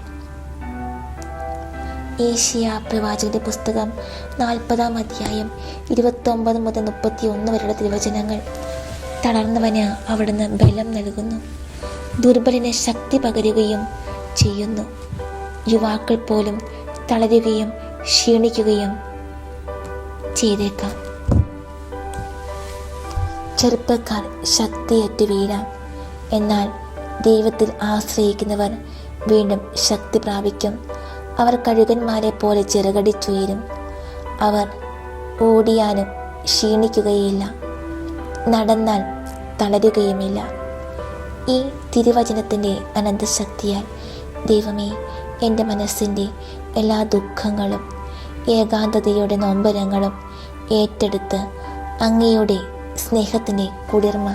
ഏശയ്യാ പ്രവാചകന്റെ പുസ്തകം 40-ാം അധ്യായം 29 മുതൽ 31 വരെയുള്ള തിരുവചനങ്ങൾ, തളർന്നവന് അവിടുന്ന് ബലം നൽകുന്നു, ദുർബലന് ശക്തി പകരുകയും ചെയ്യുന്നു. യുവാക്കൾ പോലും തളരുകയും ക്ഷീണിക്കുകയും ചെയ്തേക്കാം. ചെറുപ്പക്കാർ ശക്തിയേറ്റ് വീഴാം. എന്നാൽ ദൈവത്തിൽ ആശ്രയിക്കുന്നവർ വീണ്ടും ശക്തി പ്രാപിക്കും. അവർ കഴുകന്മാരെ പോലെ ചിറകടിച്ചുയരും. അവർ ഓടിയാലും ക്ഷീണിക്കുകയില്ല, നടന്നാൽ തളരുകയുമില്ല. ഈ തിരുവചനത്തിൻ്റെ അനന്തശക്തിയാൽ ദൈവമേ, എൻ്റെ മനസ്സിൻ്റെ എല്ലാ ദുഃഖങ്ങളും ഏകാന്തതയുടെ നൊമ്പരങ്ങളും ഏറ്റെടുത്ത് അങ്ങയുടെ സ്നേഹത്തിൻ്റെ കുളിർമ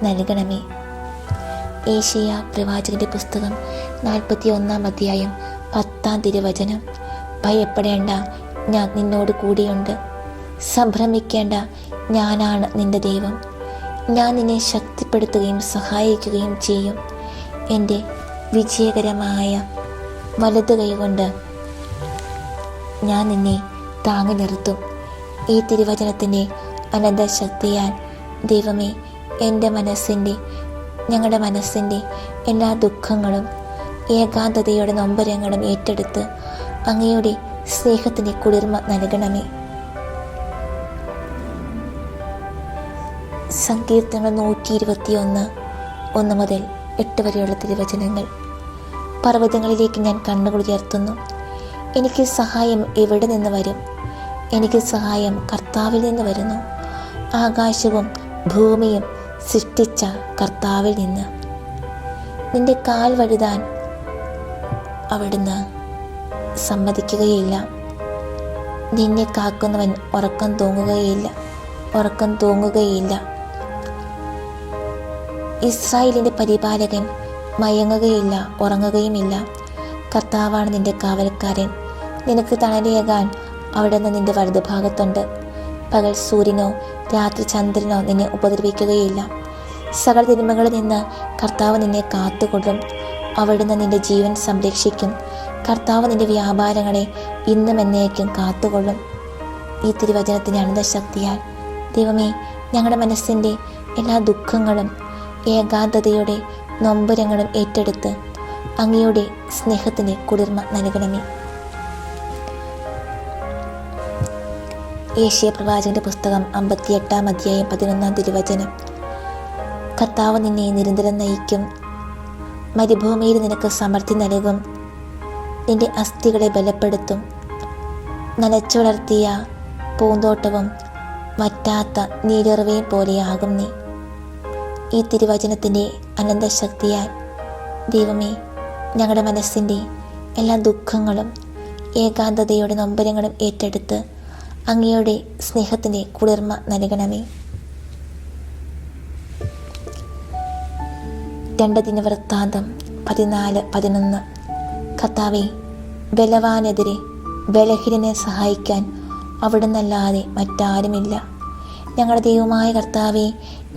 നൽകണമേ. ഏശയ്യാ പ്രവാചകന്റെ പുസ്തകം 41-ാം അധ്യായം 10-ാം തിരുവചനം, ഭയപ്പെടേണ്ട, ഞാൻ നിന്നോട് കൂടിയുണ്ട്. സംഭ്രമിക്കേണ്ട, ഞാനാണ് നിന്റെ ദൈവം. ഞാൻ നിന്നെ ശക്തിപ്പെടുത്തുകയും സഹായിക്കുകയും ചെയ്യും. എൻ്റെ വിജയകരമായ വലതു കൈകൊണ്ട് ഞാൻ നിന്നെ താങ്ങി നിർത്തും. ഈ തിരുവചനത്തിൻ്റെ അനന്ത ശക്തിയാൽ ദൈവമേ, ഞങ്ങളുടെ മനസ്സിൻ്റെ എല്ലാ ദുഃഖങ്ങളും ഏകാന്തതയുടെ നൊമ്പരങ്ങളും ഏറ്റെടുത്ത് അങ്ങയുടെ സ്നേഹത്തിൻ്റെ കുളിർമ നൽകണമേ. സങ്കീർത്തനങ്ങൾ 121 1 മുതൽ 8 വരെയുള്ള തിരുവചനങ്ങൾ. പർവ്വതങ്ങളിലേക്ക് ഞാൻ കണ്ണുകൾ ഉയർത്തുന്നു. എനിക്ക് സഹായം എവിടെ നിന്ന് വരും? എനിക്ക് സഹായം കർത്താവിൽ നിന്ന് വരുന്നു. ആകാശവും ഭൂമിയും സൃഷ്ടിച്ച കർത്താവിൽ നിന്ന്. നിന്റെ കാൽ വഴുതാൻ അവിടുന്ന് സമ്മതിക്കുകയില്ല. നിന്നെ കാക്കുന്നവൻ ഉറക്കം തൂങ്ങുകയില്ല. ഇസ്രായേലിൻ്റെ പരിപാലകൻ മയങ്ങുകയില്ല, ഉറങ്ങുകയുമില്ല. കർത്താവാണ് നിന്റെ കാവൽക്കാരൻ. നിനക്ക് തണലേകാൻ അവിടുന്ന് നിന്റെ വലതുഭാഗത്തുണ്ട്. പകൽ സൂര്യനോ രാത്രി ചന്ദ്രനോ നിന്നെ ഉപദ്രവിക്കുകയില്ല. സകല തിന്മകളിൽ നിന്ന് കർത്താവ് നിന്നെ കാത്തുകൊള്ളും. അവിടുന്ന് നിന്റെ ജീവൻ സംരക്ഷിക്കും. കർത്താവ് നിന്റെ വ്യാപാരങ്ങളെ ഇന്നും എന്നേക്കും കാത്തുകൊള്ളും. ഈ തിരുവചനത്തിൻ്റെ അനന്തശക്തിയാൽ ദൈവമേ, ഞങ്ങളുടെ മനസ്സിൻ്റെ എല്ലാ ദുഃഖങ്ങളും ഏകാന്തതയുടെ നൊമ്പരങ്ങളും ഏറ്റെടുത്ത് അങ്ങയുടെ സ്നേഹത്തിന് കുളിർമ നൽകണമേ. യേശയ്യാ പ്രവാചകന്റെ പുസ്തകം 58 അധ്യായം 11 തിരുവചനം. കർത്താവ് നിന്നെ നിരന്തരം നയിക്കും. മരുഭൂമിയിൽ നിനക്ക് സമൃദ്ധി നൽകും. നിന്റെ അസ്ഥികളെ ബലപ്പെടുത്തും. നനച്ചു വളർത്തിയ പൂന്തോട്ടവും വറ്റാത്ത നീരുറവയും പോലെയാകും നീ. ഈ തിരുവചനത്തിൻ്റെ അനന്തശക്തിയാൽ ദൈവമേ, ഞങ്ങളുടെ മനസ്സിൻ്റെ എല്ലാ ദുഃഖങ്ങളും ഏകാന്തതയുടെ നൊമ്പരങ്ങളും ഏറ്റെടുത്ത് അങ്ങയുടെ സ്നേഹത്തിൻ്റെ കുളിർമ നൽകണമേ. 2 ദിനവൃത്താന്തം 14:11. കർത്താവേ, ബലവാനെതിരെ ബലഹീനനെ സഹായിക്കാൻ അവിടുന്നല്ലാതെ മറ്റാരുമില്ല. ഞങ്ങളുടെ ദൈവമായ കർത്താവേ,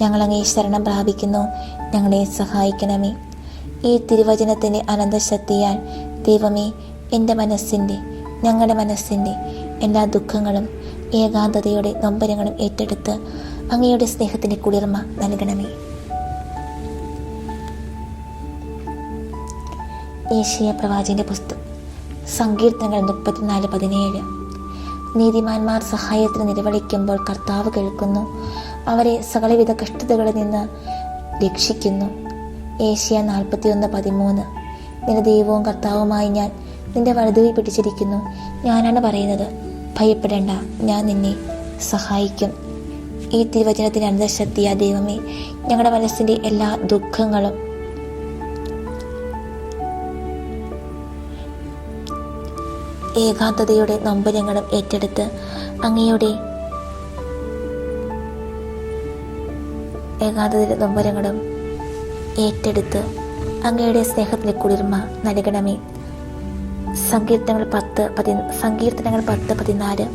ഞങ്ങളങ്ങേ ശരണം പ്രാപിക്കുന്നു. ഞങ്ങളെ സഹായിക്കണമേ. ഈ തിരുവചനത്തിൻ്റെ അനന്തശക്തിയാൽ ദൈവമേ, ഞങ്ങളുടെ മനസ്സിൻ്റെ എല്ലാ ദുഃഖങ്ങളും ഏകാന്തതയുടെ നൊമ്പരങ്ങളും ഏറ്റെടുത്ത് അങ്ങയുടെ സ്നേഹത്തിൻ്റെ കുളിർമ നൽകണമേ. യേശയ്യാ പ്രവാചകന്റെ പുസ്തകം സങ്കീർത്തനങ്ങൾ 34:17. നീതിമാന്മാർ സഹായത്തിന് നിലവിളിക്കുമ്പോൾ കർത്താവ് കേൾക്കുന്നു. അവരെ സകലവിധ കഷ്ടതകളിൽ നിന്ന് രക്ഷിക്കുന്നു. യേശയ്യാ 41:13. നിന്റെ ദൈവവും കർത്താവുമായി ഞാൻ നിന്റെ വലതുകൈ പിടിച്ചിരിക്കുന്നു. ഞാനാണ് പറയുന്നത്, ഭയപ്പെടേണ്ട, ഞാൻ നിന്നെ സഹായിക്കും. ഈ തിരുവചനത്തിൻ്റെ അനന്തശക്തിയാ ദൈവമേ, ഞങ്ങളുടെ മനസ്സിൻ്റെ എല്ലാ ദുഃഖങ്ങളും ഏകാന്തതയുടെ നൊമ്പരങ്ങളും ഏറ്റെടുത്ത് അങ്ങയുടെ സ്നേഹത്തിൻ്റെ കുളിർമ നൽകണമേ. സങ്കീർത്തനങ്ങൾ 10:14.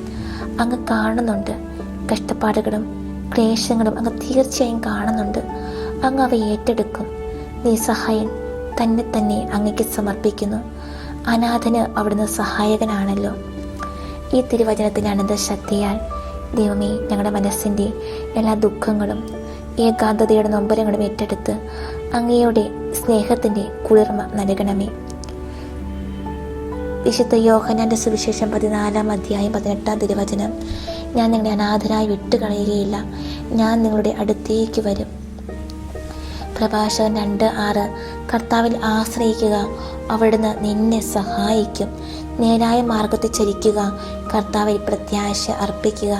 അങ്ങ് കാണുന്നുണ്ട്. കഷ്ടപ്പാടുകളും ക്ലേശങ്ങളും അങ്ങ് തീർച്ചയായും കാണുന്നുണ്ട്. അങ്ങ് അവ ഏറ്റെടുക്കും. നിസ്സഹായൻ തന്നെ അങ്ങയ്ക്ക് സമർപ്പിക്കുന്നു. അനാഥന് അവിടുന്ന് സഹായകനാണല്ലോ. ഈ തിരുവചനത്തിൻ്റെ അനന്തശക്തിയാൽ ദൈവമേ, ഞങ്ങളുടെ മനസ്സിൻ്റെ എല്ലാ ദുഃഖങ്ങളും ഏകാന്തതയുടെ നൊമ്പരങ്ങളും ഏറ്റെടുത്ത് അങ്ങയുടെ സ്നേഹത്തിൻ്റെ കുളിർമ നൽകണമേ. വിശുദ്ധ യോഹന്നാന്റെ സുവിശേഷം 14 അധ്യായം 18 തിരുവചനം. ഞാൻ നിങ്ങളെ അനാഥരായി വിട്ടുകളയുകയില്ല, ഞാൻ നിങ്ങളുടെ അടുത്തേക്ക് വരും. പ്രഭാഷകൻ 2:6. കർത്താവിൽ ആശ്രയിക്കുക, അവിടുന്ന് നിന്നെ സഹായിക്കും. നേരായ മാർഗത്തിൽ ചരിക്കുക, കർത്താവിൽ പ്രത്യാശ അർപ്പിക്കുക.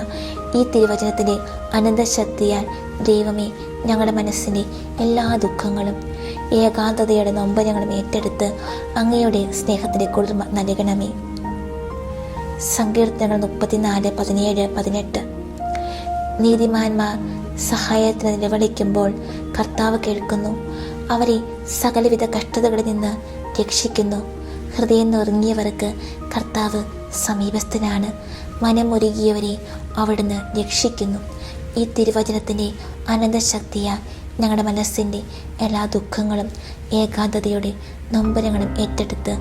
ഈ തിരുവചനത്തിൻ്റെ അനന്തശക്തിയാൽ ദൈവമേ, ഞങ്ങളുടെ മനസ്സിൻ്റെ എല്ലാ ദുഃഖങ്ങളും ഏകാന്തതയുടെ നൊമ്പരങ്ങളും ഏറ്റെടുത്ത് അങ്ങയുടെ സ്നേഹത്തിൻ്റെ കുളിർമ നൽകണമേ. സങ്കീർത്തനങ്ങൾ 34:17-18. നീതിമാന്മാർ സഹായത്തിന് നിലവിളിക്കുമ്പോൾ കർത്താവ് കേൾക്കുന്നു. അവരെ സകലവിധ കഷ്ടതകളിൽ നിന്ന് രക്ഷിക്കുന്നു. ഹൃദയം നുറുങ്ങിയവർക്ക് കർത്താവ് സമീപസ്ഥനാണ്. മനമൊരുകിയവരെ അവിടുന്ന് രക്ഷിക്കുന്നു. ഈ തിരുവചനത്തിൻ്റെ അനന്തശക്തിയാൽ ഞങ്ങളുടെ മനസ്സിൻ്റെ എല്ലാ ദുഃഖങ്ങളും ഏകാന്തതയുടെ നൊമ്പരങ്ങളും ഏറ്റെടുത്ത്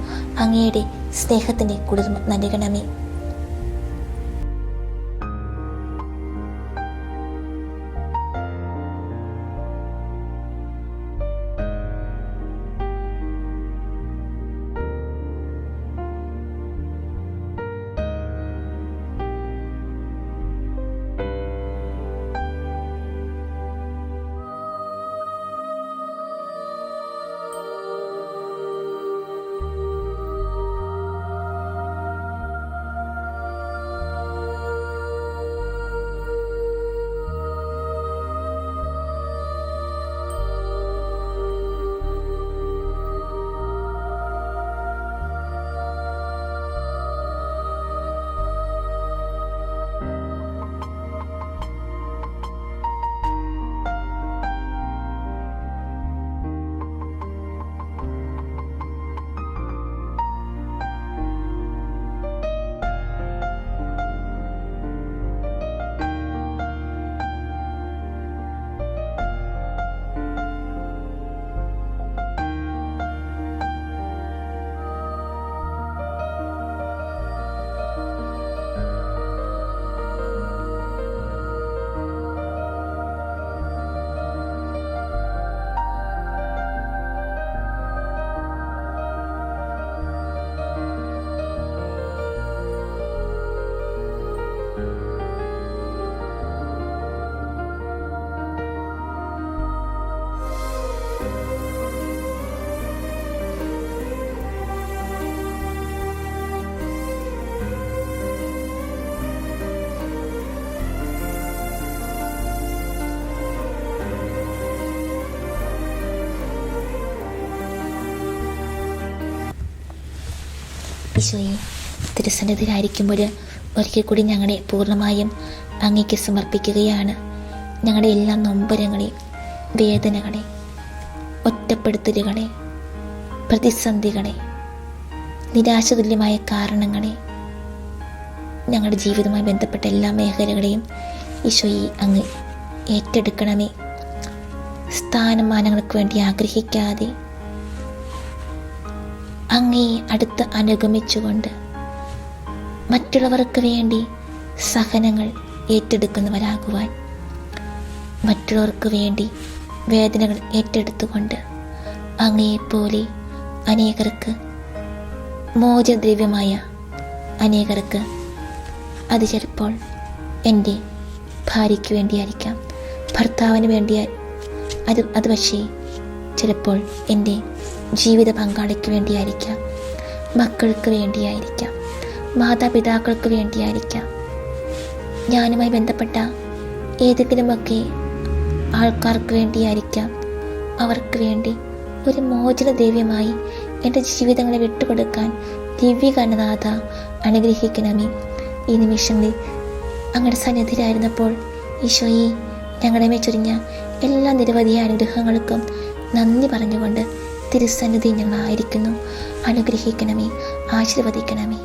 അങ്ങയുടെ സ്നേഹത്തിൻ്റെ കുളിർമ നൽകണമേ. ഈശോയെ, തിരുസന്നിധിയിലായിരിക്കുമ്പോൾ ഒരിക്കൽ കൂടി ഞങ്ങളെ പൂർണ്ണമായും അങ്ങേക്ക് സമർപ്പിക്കുകയാണ്. ഞങ്ങളുടെ എല്ലാ നൊമ്പരങ്ങളെ, വേദനകളെ, ഒറ്റപ്പെടുത്തലുകളെ, പ്രതിസന്ധികളെ, നിരാശതുല്യമായ കാരണങ്ങളെ, ഞങ്ങളുടെ ജീവിതവുമായി ബന്ധപ്പെട്ട എല്ലാ മേഖലകളെയും ഈശോയെ അങ്ങ് ഏറ്റെടുക്കണമേ. സ്ഥാനമാനങ്ങൾക്ക് വേണ്ടി ആഗ്രഹിക്കാതെ അങ്ങയെ അടുത്ത് അനുഗമിച്ചുകൊണ്ട് മറ്റുള്ളവർക്ക് വേണ്ടി സഹനങ്ങൾ ഏറ്റെടുക്കുന്നവരാകുവാൻ, മറ്റുള്ളവർക്ക് വേണ്ടി വേദനകൾ ഏറ്റെടുത്തുകൊണ്ട് അങ്ങയെപ്പോലെ അനേകർക്ക് മോചദ്രവ്യമായ അനേകർക്ക്, അത് ചിലപ്പോൾ എൻ്റെ ഭാര്യയ്ക്ക് വേണ്ടിയായിരിക്കാം, ഭർത്താവിന് വേണ്ടിയാൽ അത് പക്ഷേ ചിലപ്പോൾ എൻ്റെ ജീവിത പങ്കാളിക്ക് വേണ്ടിയായിരിക്കാം, മക്കൾക്ക് വേണ്ടിയായിരിക്കാം, മാതാപിതാക്കൾക്ക് വേണ്ടിയായിരിക്കാം, ഞാനുമായി ബന്ധപ്പെട്ട ഏതെങ്കിലുമൊക്കെ ആൾക്കാർക്ക് വേണ്ടിയായിരിക്കാം. അവർക്ക് വേണ്ടി ഒരു മോചന ദ്രവ്യമായി എൻ്റെ ജീവിതങ്ങളെ വിട്ടുകൊടുക്കാൻ ദിവ്യകരുണാനാഥ അനുഗ്രഹിക്കണമേ. ഈ നിമിഷങ്ങളിൽ അങ്ങയുടെ സന്നിധിയിലായിരുന്നപ്പോൾ ഈശോയെ, ഞങ്ങളുടെ മേൽ ചൊരിഞ്ഞ എല്ലാ നിരവധിയായ അനുഗ്രഹങ്ങൾക്കും നന്ദി പറഞ്ഞുകൊണ്ട് തിരുസന്നിധി ഞങ്ങളായിരിക്കുന്നു. അനുഗ്രഹിക്കണമേ, ആശീർവദിക്കണമേ.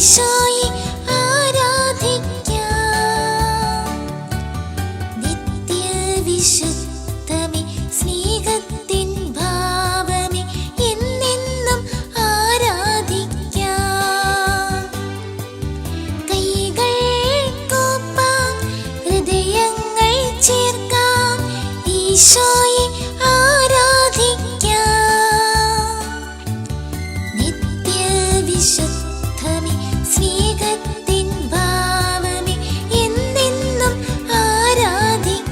ഈശോയെ ആരാധിക്കാം. നിത്യവിശുദ്ധമേ സ്നേഹത്തിൻ ഭാവമേ എന്നെന്നും ആരാധിക്കാം. കൈകൾ കൂപ്പാം, ഹൃദയങ്ങൾ ചേർക്കാം, ഈശോയെ ആരാധിക്കാം. നിത്യവിശുദ്ധമേ സ്നേഹത്തിൻ ഭാവമേ എന്നെന്നും ആരാധിക്കാം.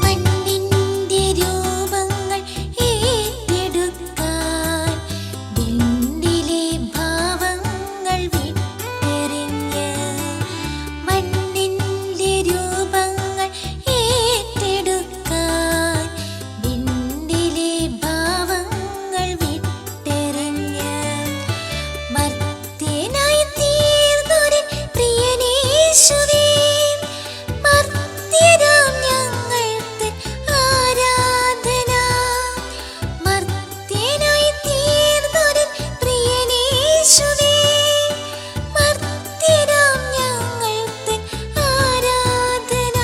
മണ്ണിന്റെ രൂപങ്ങൾ ഏറ്റെടുക്കാൻ വിണ്ണിലെ ഭാവങ്ങൾ വിട്ടെറിഞ്ഞ്, മണ്ണിന്റെ രൂപങ്ങൾ ഏറ്റെടുക്കാൻ വിണ്ണിലെ ഭാവങ്ങൾ വിട്ടെറിഞ്ഞ്, മർത്യനായി തീർന്നൊരൻ പ്രിയനേശുവേ, മർത്യരാം ഞങ്ങൾക്ക് ആരാധന. മർത്യനായി തീർന്നൊരൻ പ്രിയനേശുവേ, മർത്യരാം ഞങ്ങൾക്ക് ആരാധന.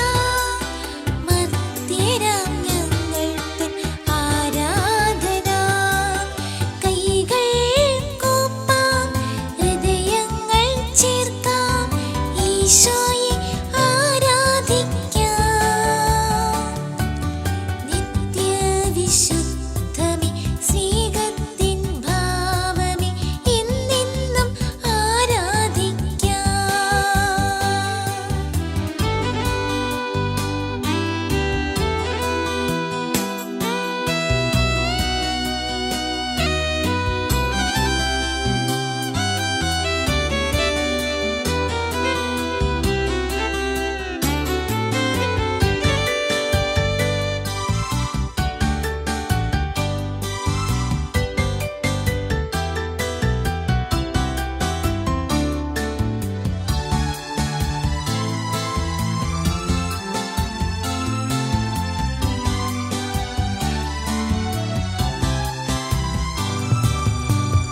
മർത്യരാം ഞങ്ങൾക്ക് ആരാധന. കൈകൾ കൂപ്പാം, ഹൃദയങ്ങൾ ചേർക്കാം, ഈശോയെ ആരാധിക്കാം. നിത്യവിശുദ്ധമേ സ്നേഹത്തിൻ ഭാവമേ എന്നെന്നും ആരാധിക്കാം.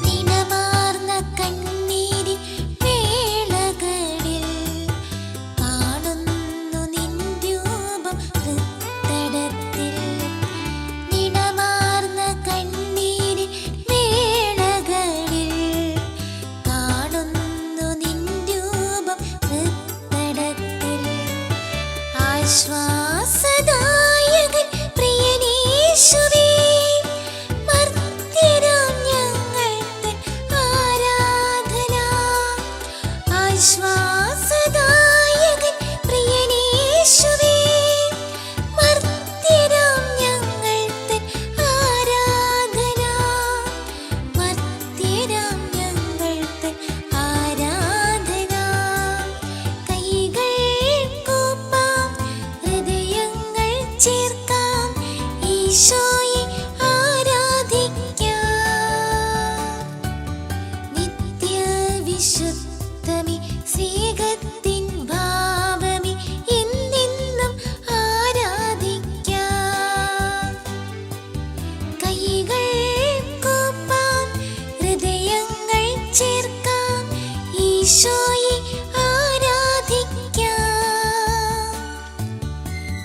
നിണമാർന്ന കണ്ണീരിൻ വേളകളിൽ കാണുന്നു നിൻ രൂപം ഹൃത്തടത്തിൽ. നിണമാർന്ന കണ്ണീരിൻ വേളകളിൽ കാണുന്നു നിൻ രൂപം ഹൃത്തടത്തിൽ. ആശ്വാസദായകൻ പ്രിയനേശുവേ, മർത്യരാം ഞങ്ങൾക്ക് ആരാധന. ആശ്വാസദായകൻ പ്രിയനേശുവേ, മർത്യരാം ഞങ്ങൾക്ക് ആരാധന. മർത്യരാം ഞങ്ങൾക്ക് ആരാധന. കൈകൾ കൂപ്പാം, ഹൃദയങ്ങൾ ചേർക്കാം, ഈശോയെ ആരാധിക്കാം. നിത്യവിശുദ്ധമേ സ്നേഹത്തിൻ ഭാവമേ എന്നെന്നും ആരാധിക്കാം. കൈകൾ കൂപ്പാം, ഹൃദയങ്ങൾ ചേർക്കാം, ഈശോയെ ആരാധിക്കാം.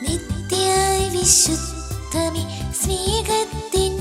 നിത്യവിശുദ്ധമേ സ്നേഹത്തിൻ